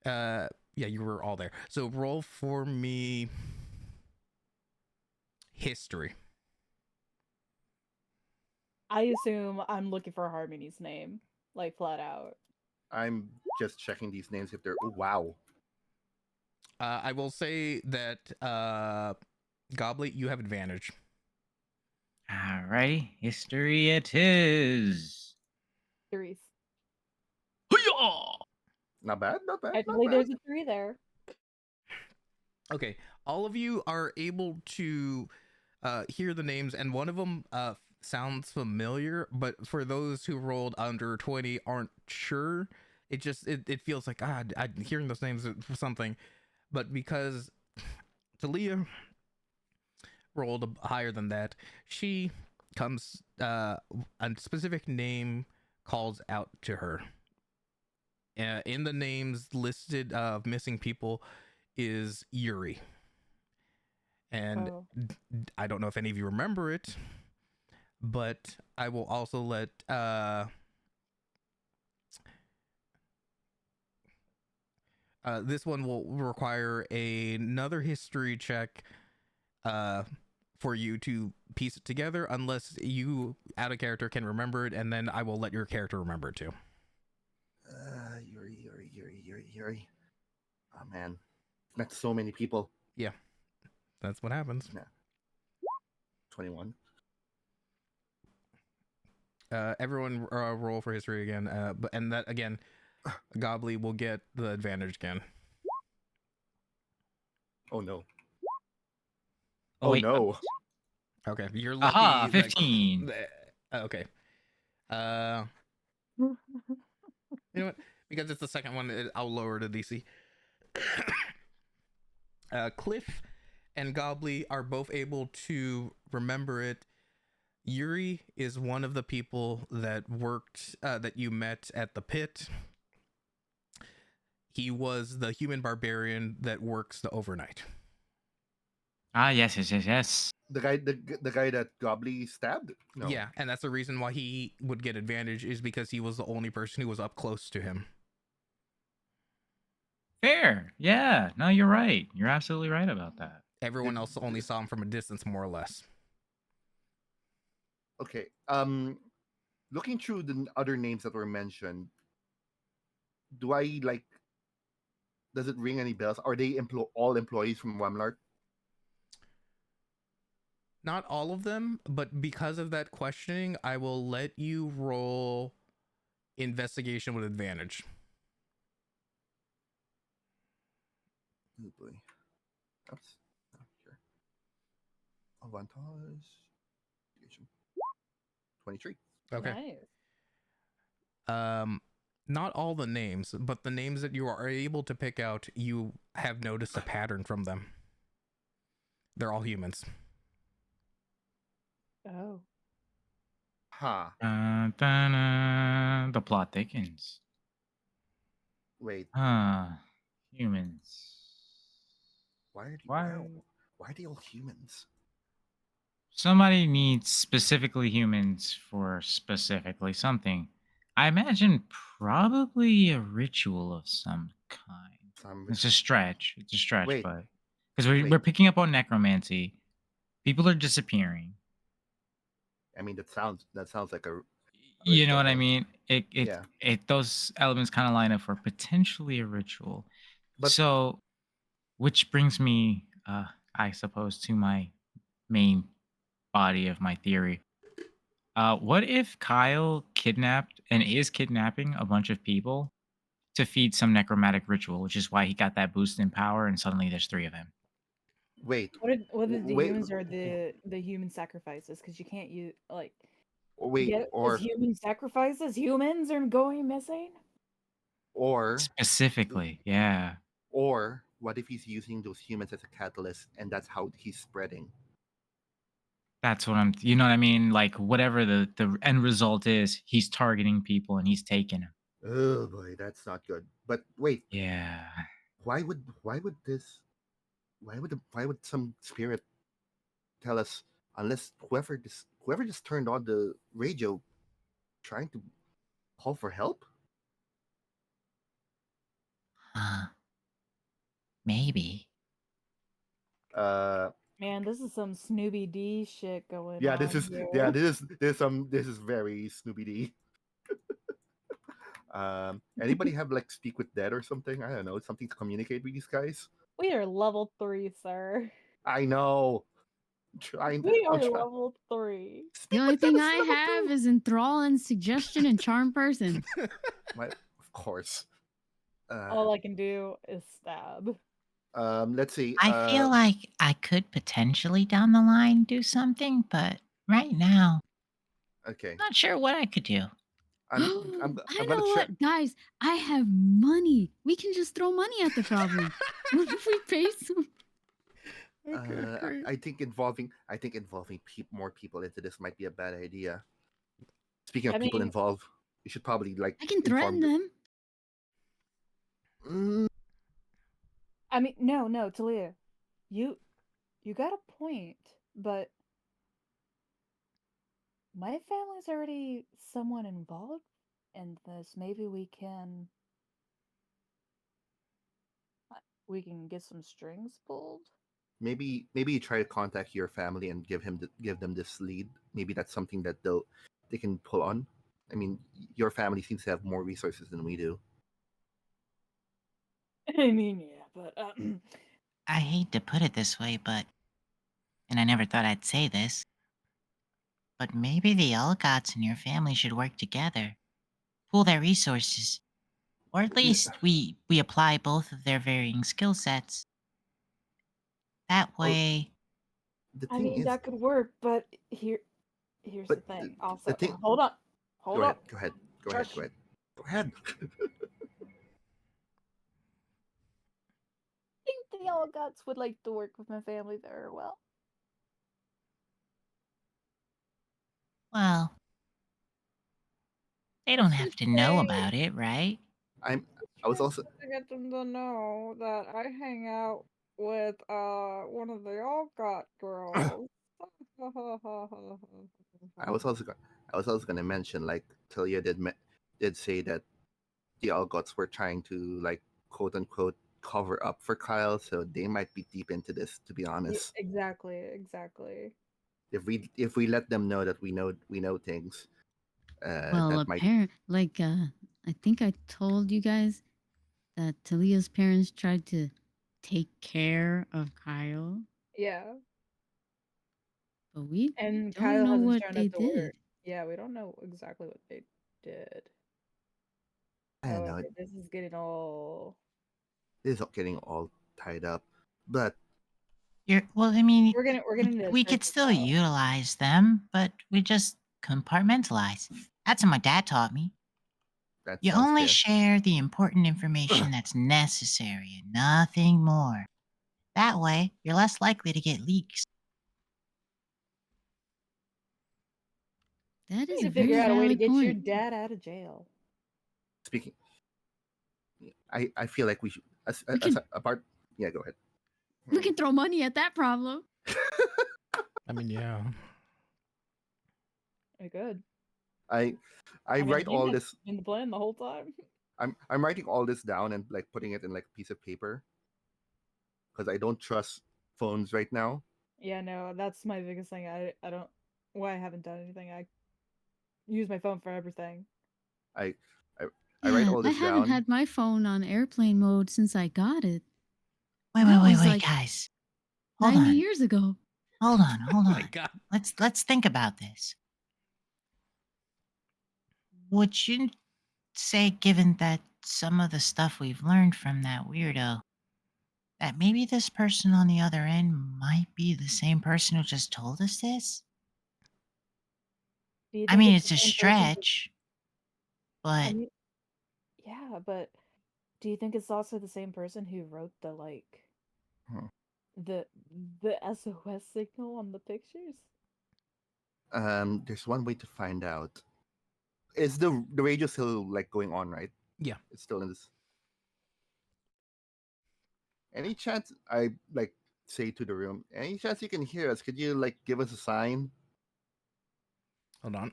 yeah, you were all there, so roll for me history. I assume I'm looking for Harmony's name, like flat out. I'm just checking these names if they're. Oh, wow. I will say that Goblet, you have advantage. Alrighty, history it is. Therese. Hoo-yah! Not bad. Not bad. Not Technically, bad. there's a 3 there. Okay, all of you are able to hear the names, and one of them sounds familiar, but for those who rolled under 20 aren't sure. It feels like I'm hearing those names for something, but because Talia rolled higher than that, she comes a specific name calls out to her. In the names listed of missing people is Yuri. And Oh. I don't know if any of you remember it, but I will also let this one will require another history check for you to piece it together, unless you out of character can remember it, and then I will let your character remember it too. Yuri. Oh man, met so many people. That's what happens. 21. Everyone roll for history again, and that again, Gobbly will get the advantage again. Oh no. Oh, Oh wait. no. Okay, you're lucky. Aha, that- 15. Okay. You know what? Because it's the second one, I'll lower the DC. Cliff and Gobbly are both able to remember it. Yuri is one of the people that worked, that you met at the pit. He was the human barbarian that works the overnight. Ah, yes. The guy that Gobbly stabbed? No. Yeah, and that's the reason why he would get advantage, is because he was the only person who was up close to him. Fair. Yeah. No, you're right. You're absolutely right about that. Everyone else only saw him from a distance, more or less. Okay. Looking through the other names that were mentioned, do I like? Does it ring any bells? Are they all employees from Wemlark? Not all of them, but because of that questioning, I will let you roll investigation with advantage. Oh boy. Oops. Oh, here. Avantage. 23. Okay. Nice. Not all the names, but the names that you are able to pick out, you have noticed a pattern from them. They're all humans. Oh. Ha. The plot thickens. Wait. Humans. Why are Why? why are they all humans? Somebody needs specifically humans for specifically something. I imagine probably a ritual of some kind. It's a stretch. It's a stretch, Wait. but because we're Wait. picking up on necromancy, people are disappearing. I mean, that sounds like a. You know ritual, what I though. mean? Yeah. Those elements kind of line up for potentially a ritual. But- So, which brings me, I suppose, to my main body of my theory. What if Kyle kidnapped and is kidnapping a bunch of people to feed some necromantic ritual, which is why he got that boost in power, and suddenly there's 3 of him. Wait. What if the Wait. humans are the human sacrifices? Because you can't use like Wait. Or human sacrifices. Humans are going missing. or Specifically, yeah. or what if he's using those humans as a catalyst, and that's how he's spreading? That's what I'm, you know what I mean? Like, whatever the end result is, he's targeting people and he's taking them. Oh boy, that's not good. But wait, Yeah. why would some spirit tell us, unless whoever just turned on the radio trying to call for help? Huh. Maybe. Man, this is some Snoopy D shit going Yeah, on this is here. this is very Snoopy D. Anybody have like speak with dead or something? I don't know, something to communicate with these guys. We are level 3, sir. I know. Trying. We I'm are trying. level 3. The Speak only with them thing is I level have two. is enthrall and suggestion and charm person. Of course. All I can do is stab. Let's see. I feel like I could potentially down the line do something, but right now, Okay. not sure what I could do. I'm I I'm gonna know check. what, guys. I have money. We can just throw money at the problem. What if we pay some? Okay, great. I think involving more people into this might be a bad idea. Speaking of I people mean, involved, you should probably like I can threaten them. Mm, no, Talia. You got a point, but my family's already somewhat involved in this. Maybe we can get some strings pulled. maybe you try to contact your family and give them this lead. Maybe that's something that they can pull on. I mean, your family seems to have more resources than we do. I mean, yeah, but I hate to put it this way, and I never thought I'd say this, but maybe the Elgots in your family should work together, pool their resources, or at least we apply both of their varying skill sets. That Oh, way, the I thing mean is, that could work. But here's the but thing. the Also, thing. hold on, Go hold ahead. up. Go ahead. Go ahead. Shush. Go ahead. Go ahead. I think the Elgots would like to work with my family very well. well, they don't Let's have just to know say about it, right? I was also to get them to know that I hang out with one of the Elgot girls. I was also go- I was also gonna mention like Talia did say that the Algots were trying to like quote unquote cover up for Kyle, so they might be deep into this. To be honest, Exactly. if we let them know that we know things, Well, that might. I think I told you guys that Talia's parents tried to take care of Kyle, Yeah. but we And don't Kyle know hasn't what shown they up to work. did. Yeah, we don't know exactly what they did. I don't know. However, this is getting all. This is getting all tied up, but Well, I mean, We're gonna need to we search could this still out. utilize them, but we just compartmentalize. That's what my dad taught me. that You sounds only fair. share the important information that's necessary and nothing more. That way, you're less likely to get leaks. That We is need a to figure very out a way to valid get your point. dad out of jail. Speaking, I feel like we should We can apart. Yeah, go ahead. we can throw money at that problem. I mean, yeah. Very good. I I mean, write you all guys this. been the plan the whole time. I'm writing all this down and like putting it in like a piece of paper because I don't trust phones right now. Yeah, no, that's my biggest thing. I don't. Why I haven't done anything. I use my phone for everything. I I write Yeah, all I this haven't down. had my phone on airplane mode since I got it. Wait, That was wait, like guys. Hold 90 on. years ago. Hold on, hold Oh my on. god. Let's think about this. Would you say, given that some of the stuff we've learned from that weirdo, that maybe this person on the other end might be the same person who just told us this? Do you I think mean, it's the it's a same person? stretch, I but mean, yeah, but do you think it's also the same person who wrote the Hmm. the SOS signal on the pictures? There's one way to find out. Is the radio still like going on, right? Yeah. It's still in this. Any chance I like say to the room? Any chance you can hear us? Could you like give us a sign? Hold on.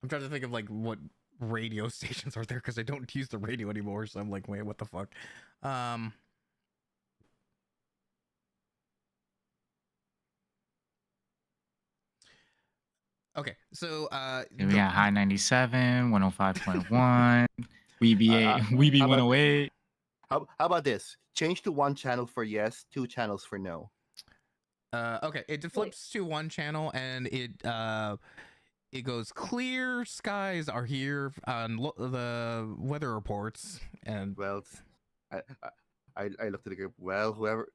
I'm trying to think of like what radio stations are there because I don't use the radio anymore. So I'm like, wait, what the fuck? Okay, so Here we got High 97, 105.1, Weeby how about 108. how about this? Change to one channel for yes, two channels for no. Okay, it flips to one channel and it goes clear skies are here on the weather reports and Well, I looked at the group. Well, whoever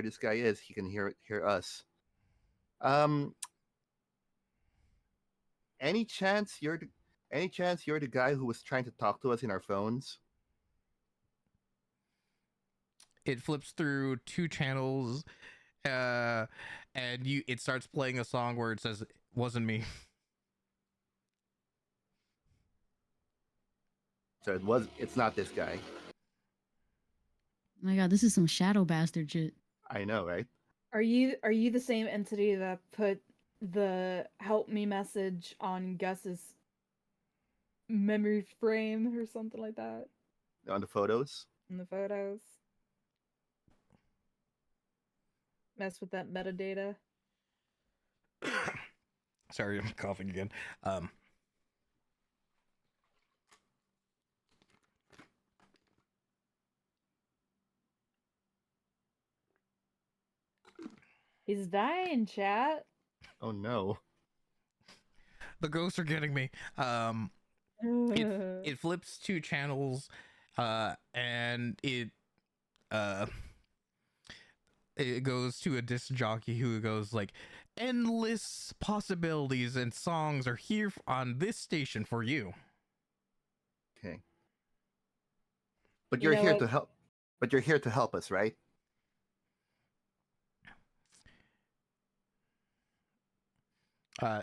this guy is, he can hear us. Any chance you're the guy who was trying to talk to us in our phones? it flips through two channels and it starts playing a song where it says wasn't me. So it's not this guy. Oh my god, this is some shadow bastard shit. I know, right? Are you the same entity that put the help me message on Gus's memory frame or something like that On the photos. in the photos? Mess with that metadata. Sorry, I'm coughing again. He's dying, chat. Oh no. The ghosts are getting me. It flips two channels and it goes to a disc jockey who goes like, endless possibilities and songs are here on this station for you. Okay. But You you're know here what? to help. But you're here to help us, right?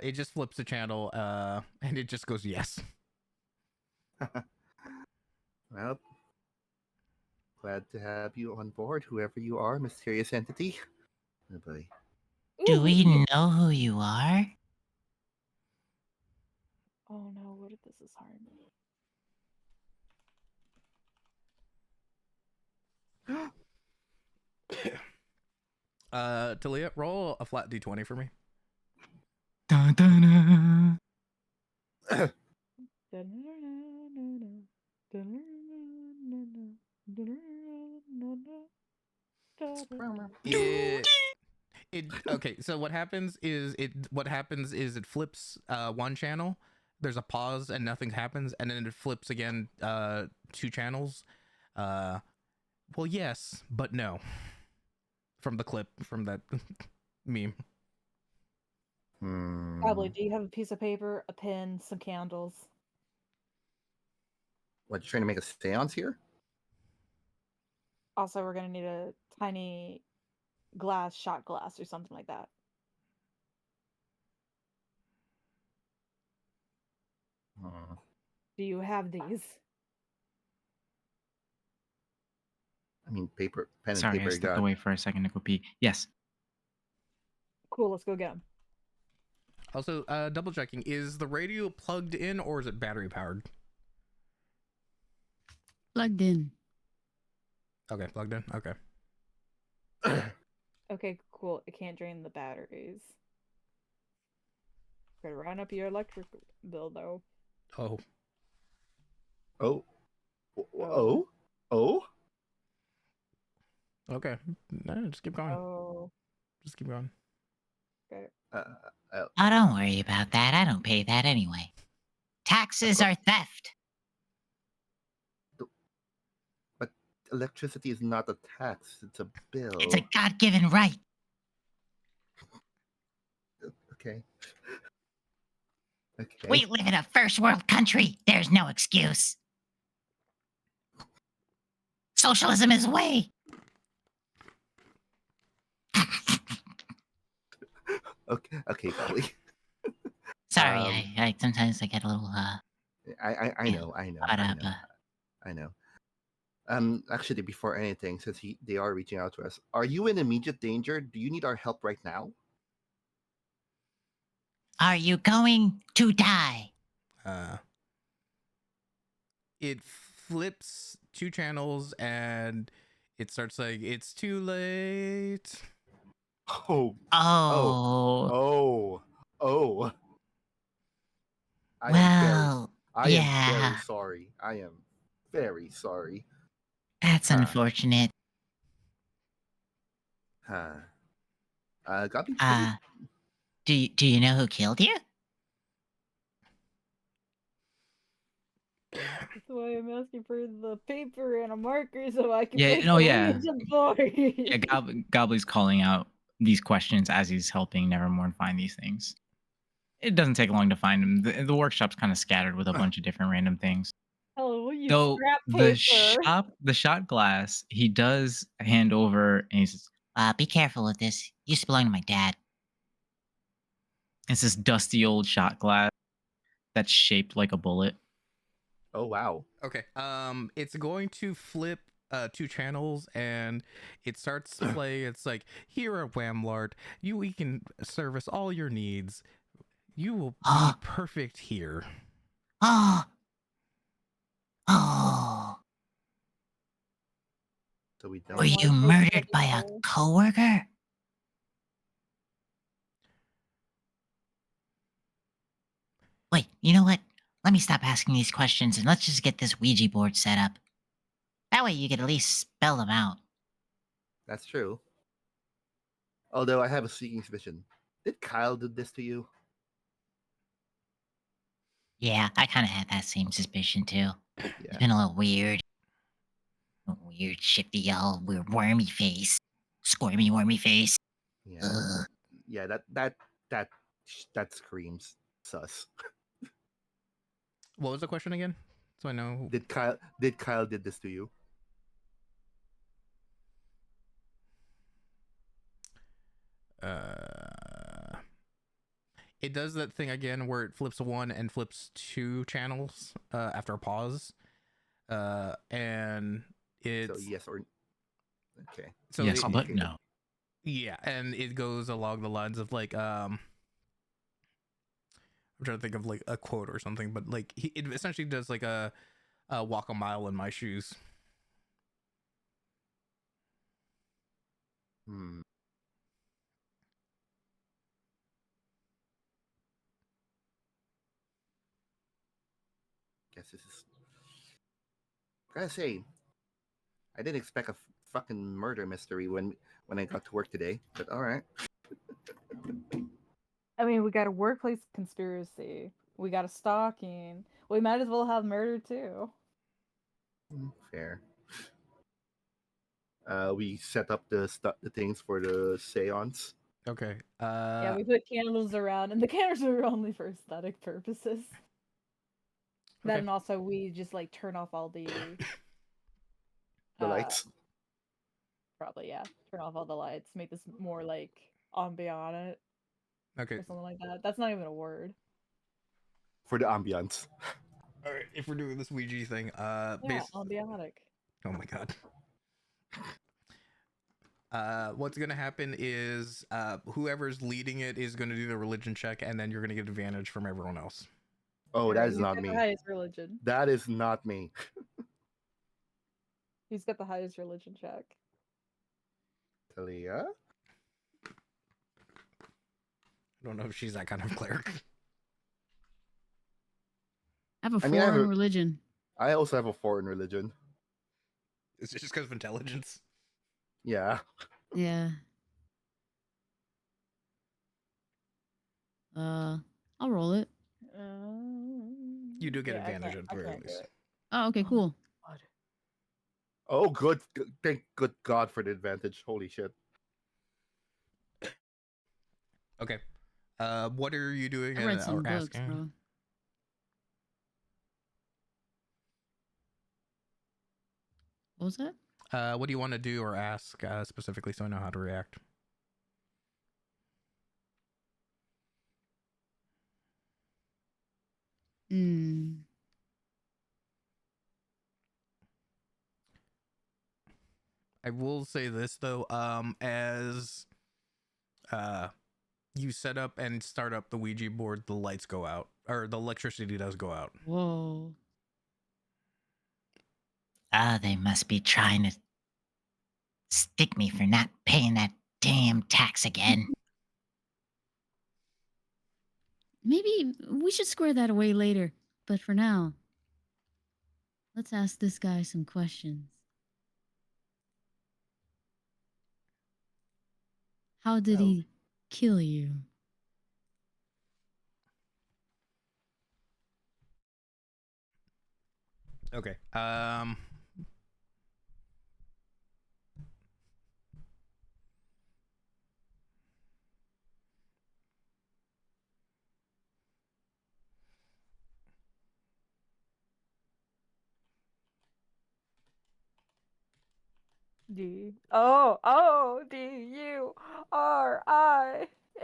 It just flips the channel and it just goes yes. Well, glad to have you on board, whoever you are, mysterious entity. Oh boy. Do we Ooh. know who you are? Oh no, what if this is harmony? Talia, roll a flat d20 for me. Dun, dun, dun. Okay, so what happens is it flips one channel, there's a pause and nothing happens, and then it flips again two channels. Well, yes, but no. From the clip from that meme. Probably. Do you have a piece of paper, a pen, some candles? What, you trying to make a seance here? Also, we're gonna need a tiny shot glass or something like that. Do you have these? I mean, paper, pen, and Sorry, paper. I you stepped got. away for a second to go pee. Yes. Cool, let's go get them. Also, double checking, is the radio plugged in or is it battery powered? Plugged in. Okay, plugged in. Okay. Okay, cool. It can't drain the batteries. Could run up your electric bill though. Oh. Oh. Okay. No, just keep going. Oh, Just keep going. okay. Oh, don't worry about that. I don't pay that anyway. Taxes are theft. But electricity is not a tax; it's a bill. It's a God-given right. Okay. Okay. We live in a first world country. There's no excuse. Socialism is way. Okay, Chloe. Sorry, I sometimes I get a little I know. caught up. I know. Actually, before anything, since they are reaching out to us, are you in immediate danger? Do you need our help right now? Are you going to die? it flips 2 channels and it starts like it's too late. Oh, Oh, oh, oh. well, I am yeah, very sorry. I am very sorry. that's Huh. unfortunate. Huh. Goblin, Do you know who killed you? That's why I'm asking for the paper and a marker so I can Yeah, make no, a yeah. Ouija board. Yeah, Gobley's calling out these questions as he's helping Nevermore find these things. It doesn't take long to find them. The workshop's kind of scattered with a bunch of different random things. Hell, we'll use Though scrap the paper. shot glass, he does hand over, and he says, Be careful with this. Used to belong to my dad. it's this dusty old shot glass that's shaped like a bullet. Oh wow. Okay. It's going to flip 2 channels and it starts to play. It's like, here at Whamlart, we can service all your needs. You will be perfect here. Oh, oh. So we Were don't. Why you take murdered by a anymore? coworker? Wait, you know what? Let me stop asking these questions and let's just get this Ouija board set up. That way you could at least spell them out. That's true. Although I have a sneaking suspicion. Did Kyle do this to you? Yeah, I kind of had that same suspicion too. It's Yeah. been a little weird. Weird, shifty, yellow, weird, wormy face. Squirmy, wormy face. Yeah. Ugh. Yeah. That screams sus. What was the question again? So I know. Did Kyle did this to you? It does that thing again where it flips 1 and flips 2 channels after a pause. And it's So yes or okay. so yes, it- but no. yeah, and it goes along the lines of like I'm trying to think of like a quote or something, but like it essentially does like a walk a mile in my shoes. Hmm. Guess this is. Gotta say, I didn't expect a fucking murder mystery when I got to work today. But all right. I mean, we got a workplace conspiracy. We got a stalking. We might as well have murder too. Fair. We set up the things for the seance. Okay. Yeah, we put candles around, and the candles are only for aesthetic purposes. That Okay. and also we just like turn off all the The lights. probably yeah, turn off all the lights, make this more like ambient Okay. or something like that. That's not even a word. For the ambiance. All right. If we're doing this Ouija thing, Yeah, ambiotic. oh my god. What's gonna happen is whoever's leading it is gonna do the religion check, and then you're gonna get advantage from everyone else. Oh, that Alright, is who's not got me. the highest religion? That is not me. Who's got the highest religion check? Talia? I don't know if she's that kind of cleric. I have a I mean, I have foreign a- religion. I also have a foreign religion. Is it just because of intelligence? Yeah. Yeah. I'll roll it. You do get Yeah, I advantage can't- at the I very can't do least. it. Oh, okay, cool. Oh, good. Thank good God for the advantage. Holy shit. Okay. What are you doing? I read or some books, asking? bro. What was that? What do you want to do or ask specifically, so I know how to react? Hmm. I will say this though, as you set up and start up the Ouija board, the lights go out, or the electricity does go out. Whoa. Oh, they must be trying to stick me for not paying that damn tax again. Maybe we should square that away later. But for now, let's ask this guy some questions. How did Oh. he kill you? Okay.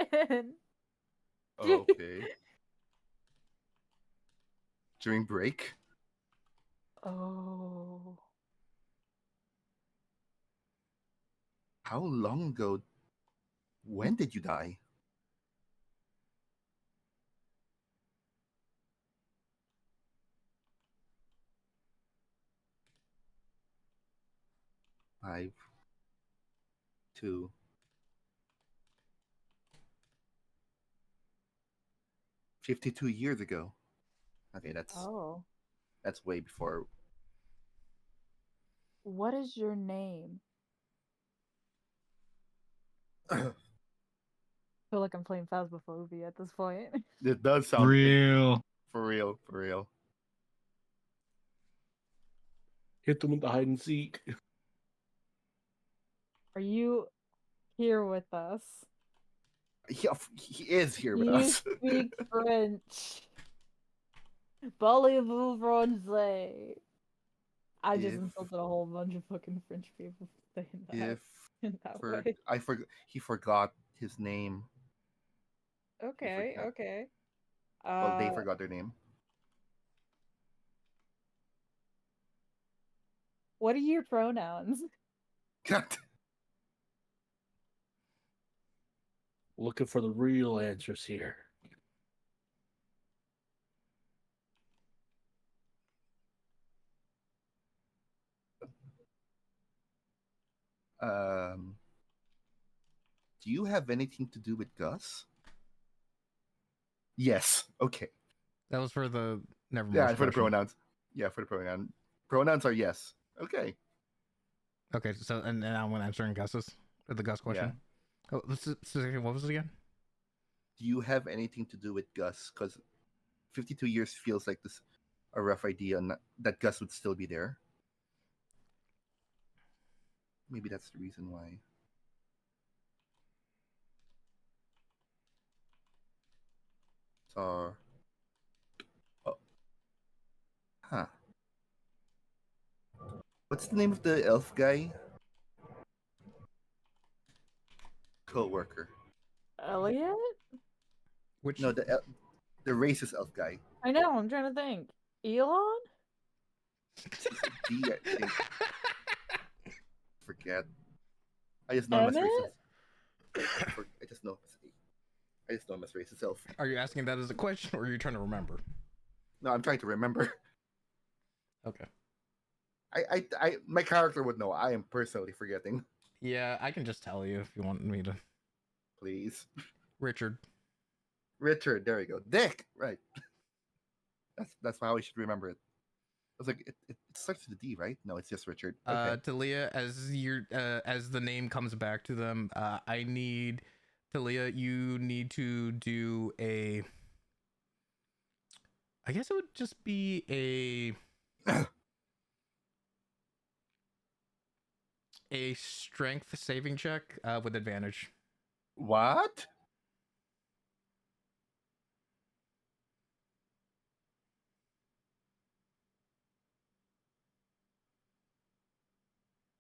Durin. Oh, okay. During break. Oh. How long ago? When did you die? Five, 2, 52 years ago. Okay, Oh. that's way before. What is your name? I feel like I'm playing Phasmophobia at this point. It does sound Real. for real, for real. Hit them with the hide and seek. Are you here with us? He is here with You us. speak French. Parlez-vous français? I just If- insulted a whole bunch of fucking French people for saying that If in that way. he forgot his name. Okay, forgot. okay. Well, they forgot their name. What are your pronouns? God. Looking for the real answers here. Do you have anything to do with Gus? Yes. Okay. That was for the Nevermore. Yeah, for the question. pronouns. Yeah, for the pronoun. Pronouns are yes. Okay. Okay, so and now I'm answering Gus's the Gus question. Oh, what was it again? Do you have anything to do with Gus? Because 52 years feels like this a rough idea that Gus would still be there. Maybe that's the reason why. So, huh? What's the name of the elf guy? Co-worker. Elliot? Which No, the racist elf guy. I know, I'm trying to think. Elon? D, I think. Forget. I just know him as Emmett? racist. I just know him as racist elf. are you asking that as a question, or are you trying to remember? No, I'm trying to remember. Okay. My character would know. I am personally forgetting. Yeah, I can just tell you if you want me to. Please. Richard. Richard, there we go. Dick, right. That's how I should remember it. I was like, it starts with a D, right? No, it's just Richard. Okay. Talia, as the name comes back to them, I need Talia, you need to do a, I guess it would just be a strength saving check with advantage. What?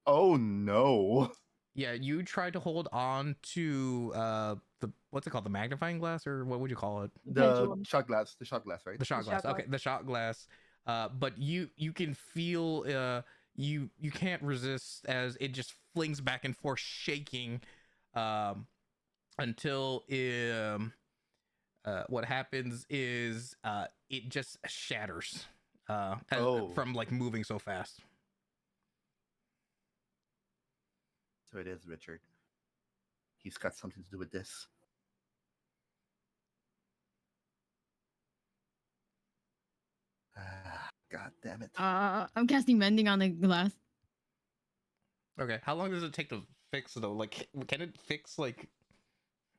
Oh no. Yeah, you tried to hold on to the what's it called, the magnifying glass, or what would you call it? The Pendulum. shot glass, right? The shot glass. shot Okay, glass. the shot glass. But you can feel you can't resist as it just flings back and forth, shaking, until what happens is it just shatters Oh. from like moving so fast. So it is Richard. He's got something to do with this. God damn it. I'm casting mending on the glass. Okay, how long does it take to fix though? Like, can it fix like?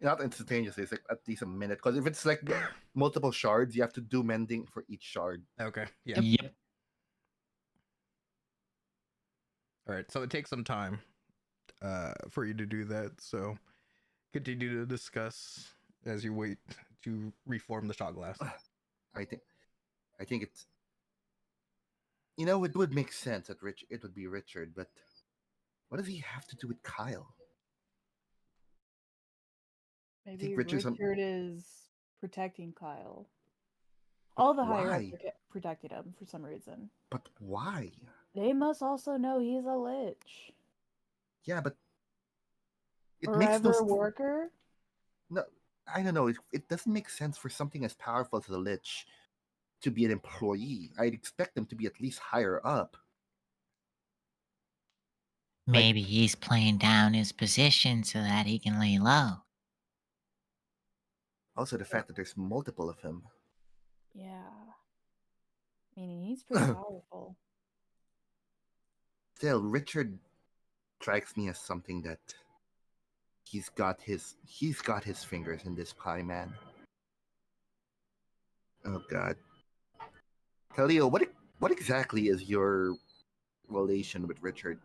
Not instantaneously, it's like at least a minute. Because if it's like multiple shards, you have to do mending for each shard. Okay, yeah. Yep. All right, so it takes some time for you to do that. So continue to discuss as you wait to reform the shot glass. I think it's, you know, it would make sense that it would be Richard, but what does he have to do with Kyle? Maybe Richard's Richard is protecting Kyle. All the higher ups Why? protected him for some reason. But why? They must also know he's a lich. Yeah, but it Forever makes no sense. worker? No, I don't know. It doesn't make sense for something as powerful as the Lich to be an employee. I'd expect them to be at least higher up. Maybe he's playing down his position so that he can lay low. Also, the fact that there's multiple of him. Yeah. Meaning he's pretty powerful. Still, Richard strikes me as something that he's got his fingers in this pie, man. Oh God, Khalil, what exactly is your relation with Richard?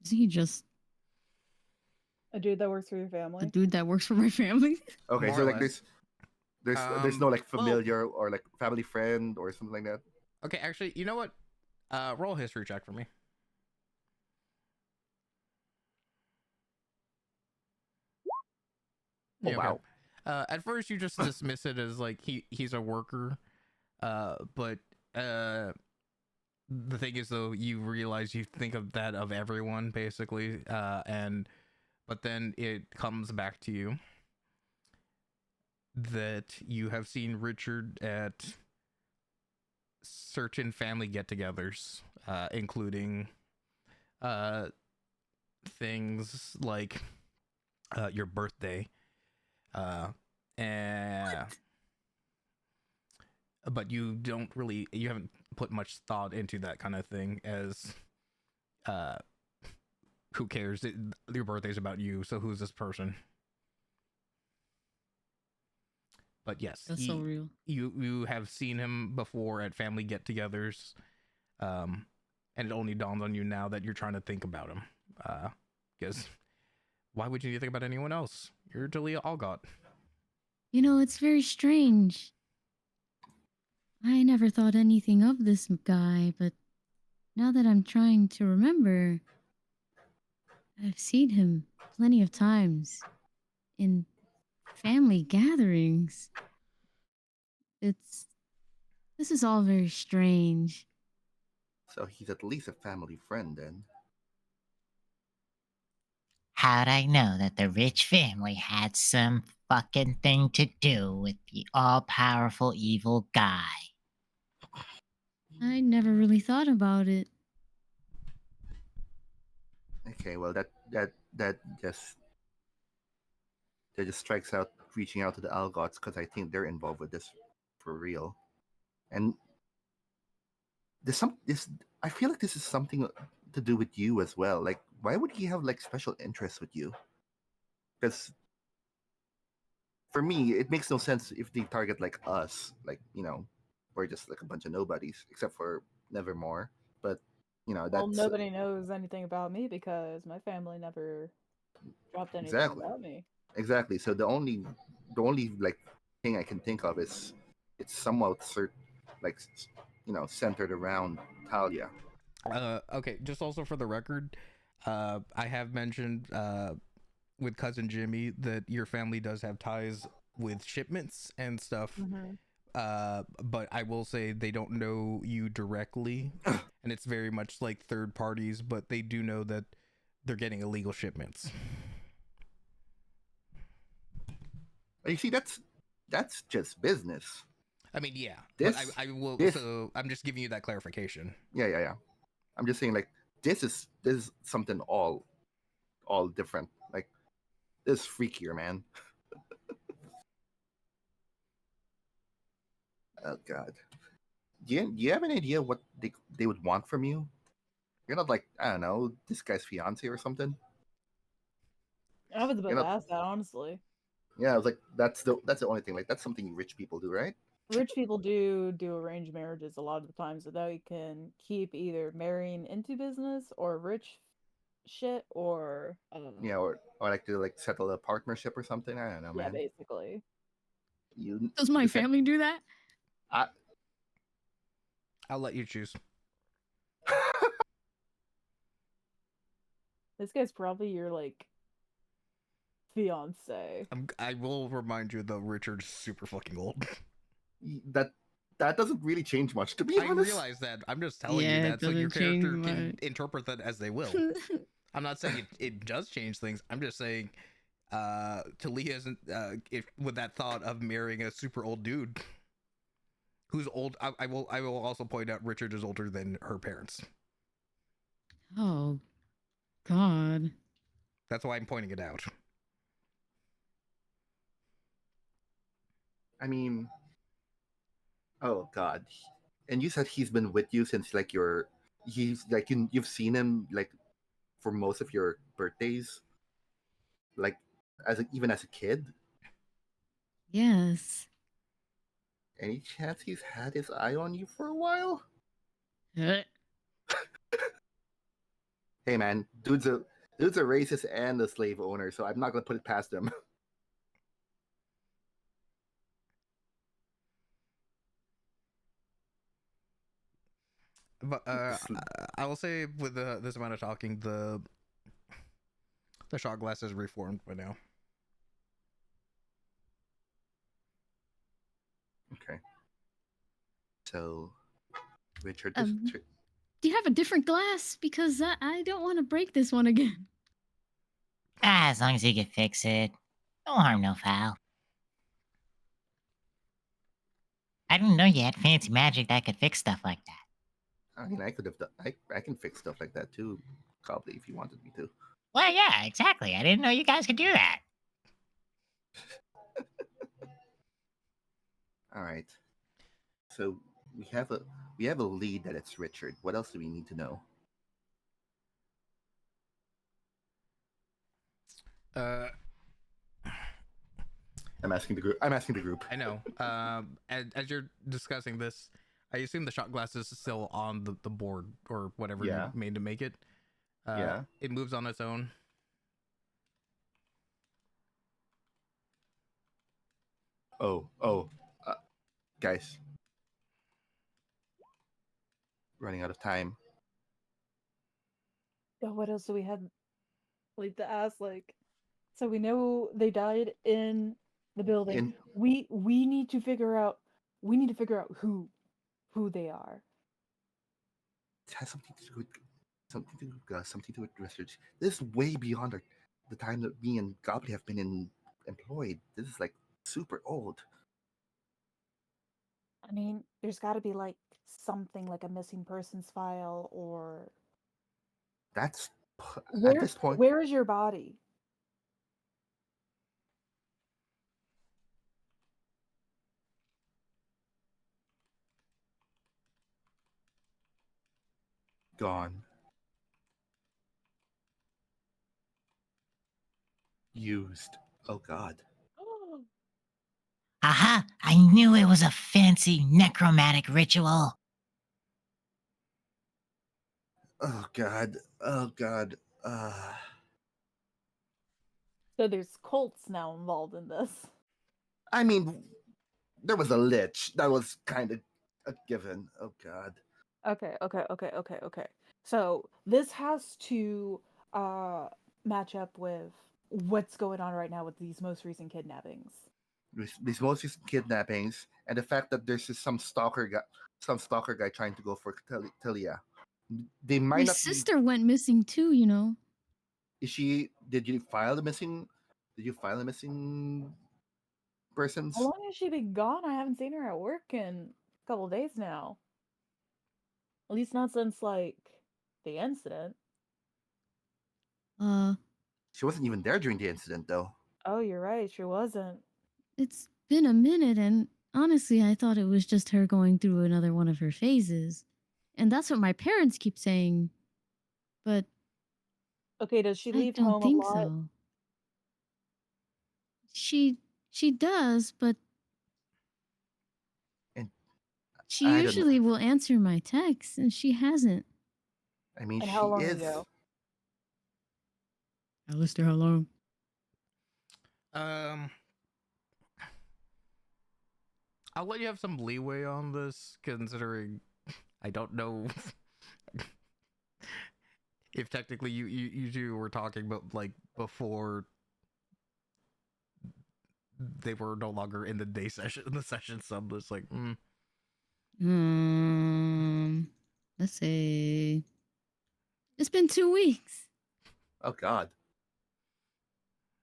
Is he just A dude that works for your a family? dude that works for my family? Okay, More so or like less. there's no like Well- familiar or like family friend or something like that. Okay, actually, you know what? Roll a history check for me. Oh, Yeah, wow. At first, you just dismiss it as like he's a worker, but the thing is though, you realize you think of that of everyone basically, but then it comes back to you that you have seen Richard at certain family get-togethers, including things like your birthday, and but you haven't put much thought into that kind of thing, as who cares? Your birthday's about you, so who's this person? But yes, That's so real. you have seen him before at family get-togethers, and it only dawns on you now that you're trying to think about him, because why would you think about anyone else? You're Talia Algot. You know, it's very strange. I never thought anything of this guy, but now that I'm trying to remember, I've seen him plenty of times in family gatherings. This is all very strange. So he's at least a family friend then. How'd I know that the rich family had some fucking thing to do with the all-powerful evil guy? I never really thought about it. Okay, well that just strikes out reaching out to the Algots because I think they're involved with this for real. And I feel like this is something to do with you as well. Like, why would he have like special interest with you? Because for me, it makes no sense if they target like us, like, you know, we're just like a bunch of nobodies, except for Nevermore. But you know, Well, that's nobody knows anything about me because my family never dropped anything Exactly. about me. exactly. So the only like thing I can think of is it's somewhat centered around Talia. Okay, just also for the record, I have mentioned with cousin Jimmy that your family does have ties with shipments and stuff. But I will say they don't know you directly, and it's very much like third parties, but they do know that they're getting illegal shipments. You see, that's just business. I mean, yeah, This- but I will. this- So I'm just giving you that clarification. Yeah. I'm just saying, like, this is something all different. Like, this is freakier, man. Oh God. Do you have any idea what they would want from you? You're not like, I don't know, this guy's fiance or something. I was about You're to not- ask that, honestly. Yeah, I was like, that's the only thing. Like, that's something rich people do, right? Rich people do arranged marriages a lot of the times, so that you can keep either marrying into business or rich shit or Yeah, or like to like settle a partnership or something. I don't know, yeah, man. basically. You Does my this guy- family do that? I'll let you choose. This guy's probably your like fiance. I will remind you though, Richard's super fucking old. that doesn't really change much, to be I honest. realize that. I'm just telling Yeah, you it that so your doesn't change character can much. interpret that as they will. I'm not saying it does change things. I'm just saying Talia isn't if with that thought of marrying a super old dude who's old. I will also point out Richard is older than her parents. Oh, God. That's why I'm pointing it out. I mean, oh God. And you said he's been with you since like he's like you've seen him like for most of your birthdays, like even as a kid. Yes. Any chance he's had his eye on you for a while? Uh, Hey man, dude's a racist and a slave owner, so I'm not gonna put it past him. But Sl- I will say with this amount of talking, the shot glass is reformed by now. Okay. So, Richard, do you have a different glass? Because I don't want to break this one again. As long as you can fix it. No harm, no foul. I didn't know you had fancy magic that could fix stuff like that. I mean, I could have done. I can fix stuff like that too, probably if you wanted me to. Well, yeah, exactly. I didn't know you guys could do that. All right. So we have a lead that it's Richard. What else do we need to know? I'm asking the group. I know. As you're discussing this, I assume the shot glass is still on the board or whatever Yeah. you made to make it. Yeah. It moves on its own. Oh, guys, running out of time. Oh, what else do we have like to ask? Like, so we know they died in the building. In- We need to figure out. We need to figure out who they are. It has something to do with research. This is way beyond the time that me and Goblin have been employed. This is like super old. I mean, there's got to be like something like a missing persons file or That's at where. this point. Where is your body? Gone. Used. Oh God. Aha! I knew it was a fancy necromantic ritual. Oh God. Oh God. So there's cults now involved in this. I mean, there was a lich. That was kind of a given. Oh God. Okay. So this has to match up with what's going on right now with these most recent kidnappings. These most recent kidnappings and the fact that there's just some stalker guy trying to go for Talia. They might My not. sister went missing too, you know. Is she? Did you file the missing? persons. How long has she been gone? I haven't seen her at work in a couple days now. At least not since like the incident. She wasn't even there during the incident, though. Oh, you're right. She wasn't. It's been a minute, and honestly, I thought it was just her going through another one of her phases. And that's what my parents keep saying. But Okay, does she I leave don't home a think lot? so. She does, but And she I don't know. usually will answer my texts, and she hasn't. I mean, And she how long is. ago? Alistair, how long? I'll let you have some leeway on this, considering I don't know if technically you two were talking, but like before they were no longer in the day session, in the session. So I'm just like, Let's say it's been 2 weeks, Oh God.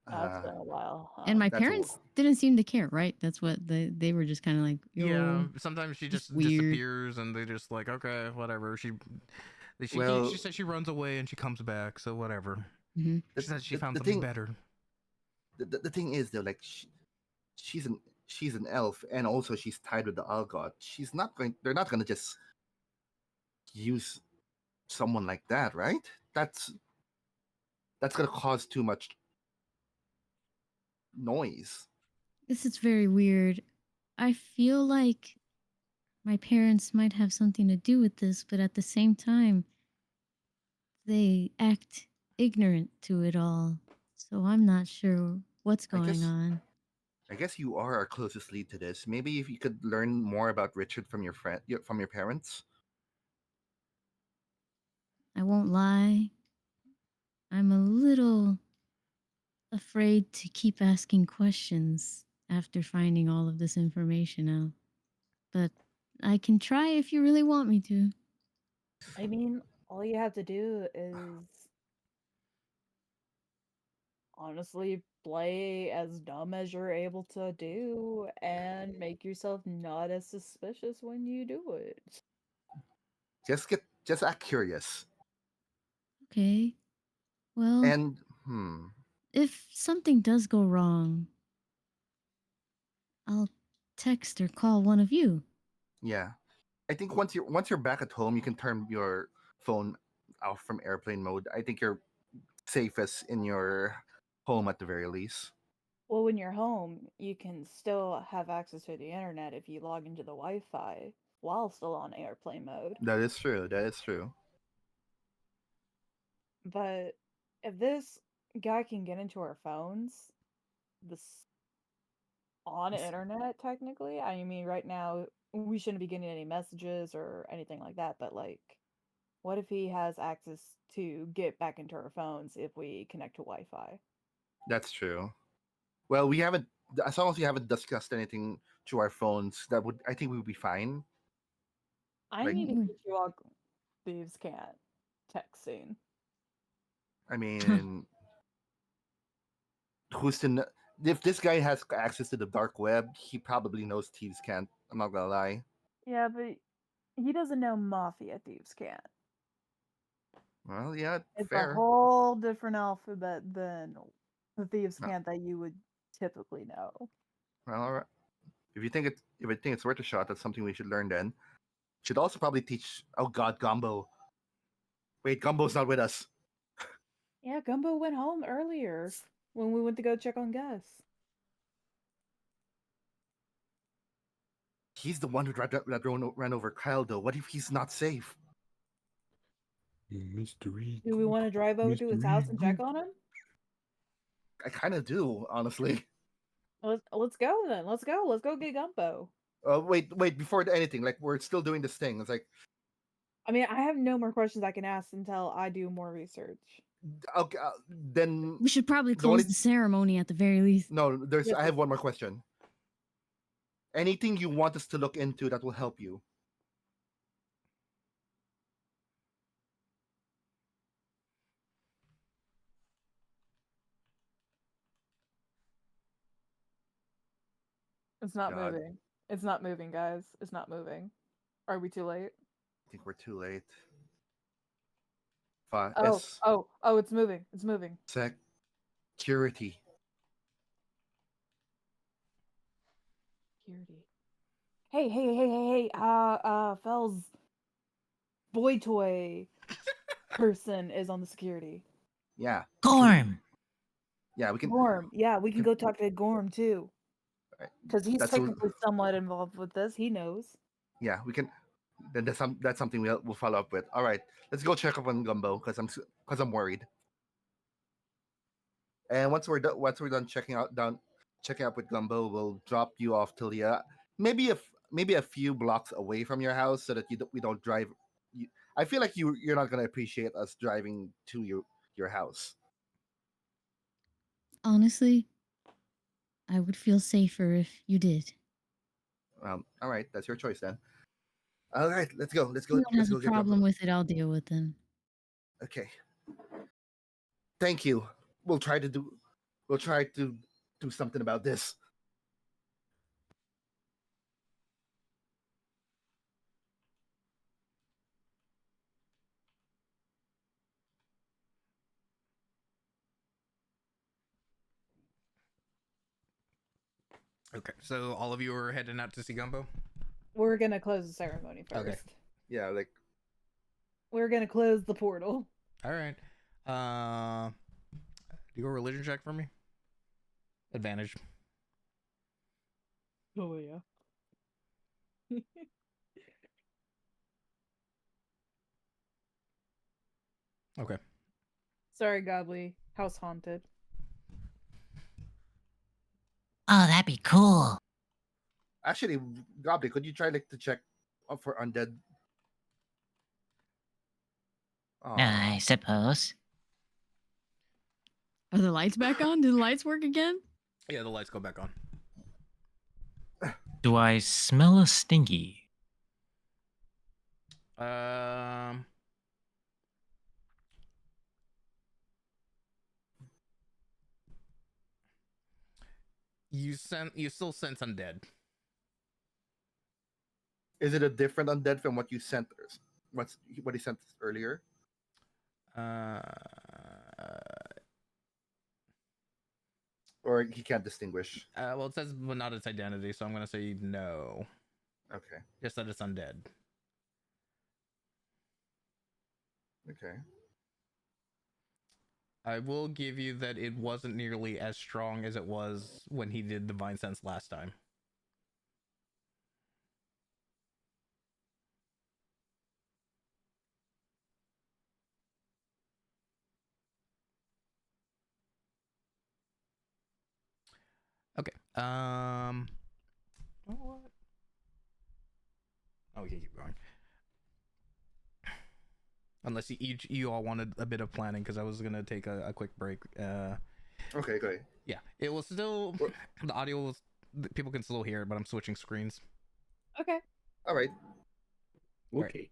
That's been a while. and my That's a- parents didn't seem to care. Right? That's what they were just kind of like, Yo, yeah. Sometimes she just just weird. disappears, and they just like, okay, whatever. She Well- she said she runs away and she comes back, so whatever. Mhm. She said she found the something thing- better. The thing is, though, like she's an elf, and also she's tied with the Algot. She's not going. They're not going to just use someone like that, right? That's going to cause too much noise. This is very weird. I feel like my parents might have something to do with this, but at the same time, they act ignorant to it all. So I'm not sure what's I going guess- on. I guess you are our closest lead to this. Maybe if you could learn more about Richard from your parents. I won't lie. I'm a little afraid to keep asking questions after finding all of this information out. But I can try if you really want me to. I mean, all you have to do is honestly play as dumb as you're able to do and make yourself not as suspicious when you do it. Just act curious. Okay. Well, And if something does go wrong, I'll text or call one of you. yeah, I think once you're back at home, you can turn your phone off from airplane mode. I think you're safest in your home at the very least. Well, when you're home, you can still have access to the internet if you log into the Wi-Fi while still on airplane mode. That is true. That is true. But if this guy can get into our phones, this on internet technically, I mean, right now we shouldn't be getting any messages or anything like that, but like, what if he has access to get back into our phones if we connect to Wi-Fi? That's true. Well, we haven't. As long as we haven't discussed anything to our phones, I think we would be fine. I Like- need to get you all thieves can't texting. I mean, who's to know? If this guy has access to the dark web, he probably knows thieves can't. I'm not gonna lie. Yeah, but he doesn't know Mafia thieves can't. Well, yeah, It's fair. a whole different alphabet than the thieves No. can't that you would typically know. Well, all right. If you think it's worth a shot, that's something we should learn. Then should also probably teach. Oh God, Gumbo. Wait, Gumbo's not with us. Yeah, Gumbo went home earlier when we went to go check on Gus. He's the one who ran over Kyle, though. What if he's not safe? Mystery. Do we want to drive over to his house and check on him? I kind of do, honestly. Let's go then. Let's go. Let's go get Gumbo. Wait. Before anything, like we're still doing this thing. It's like, I mean, I have no more questions I can ask until I do more research. okay, then We should probably The close only- the ceremony at the very least. no. There's. Yes, I have one more question. Anything you want us to look into that will help you? It's not God. moving. It's not moving, guys. It's not moving. Are we too late? I think we're too late. Oh, S oh, it's moving. It's moving. security. Security. Hey, Fells boy toy person is on the security. Yeah. Gorm. Yeah, we can. Gorm. Yeah, we can can- go talk to Gorm too. Right. Because he's That's what- technically somewhat involved with this. He knows. Yeah, we can. Then that's something we'll follow up with. All right, let's go check up on Gumbo because I'm worried. And once we're done checking up with Gumbo, we'll drop you off to Leah. Maybe a few blocks away from your house so that we don't drive. I feel like you're not gonna appreciate us driving to your house. Honestly, I would feel safer if you did. All right, that's your choice then. All right, let's go. Let's If go. anyone Let's has go a get problem Gumbo. with it, I'll deal with them. Okay. Thank you. We'll try to do something about this. Okay, so all of you are heading out to see Gumbo. We're gonna close the ceremony first. Okay. Yeah, like We're gonna close the portal. All right. Do a religion check for me. Advantage. Oh yeah. Okay. Sorry, Godly. House haunted. Oh, that'd be cool. actually, Gobby, could you try to check for undead? I suppose. Are the lights back on? Do the lights work again? Yeah, the lights go back on. Do I smell a stinky? You still sense undead. Is it a different undead from what you sent? What he sent earlier? Or he can't distinguish? Well, it says but not its identity, so I'm gonna say no. Okay. Just that it's undead. Okay. I will give you that it wasn't nearly as strong as it was when he did Divine Sense last time. Okay. What? Oh, we can keep going. Unless you all wanted a bit of planning, because I was gonna take a quick break. Okay, great. Yeah, it was still the audio was people can still hear it, but I'm switching screens. Okay. All right. All right. Okay.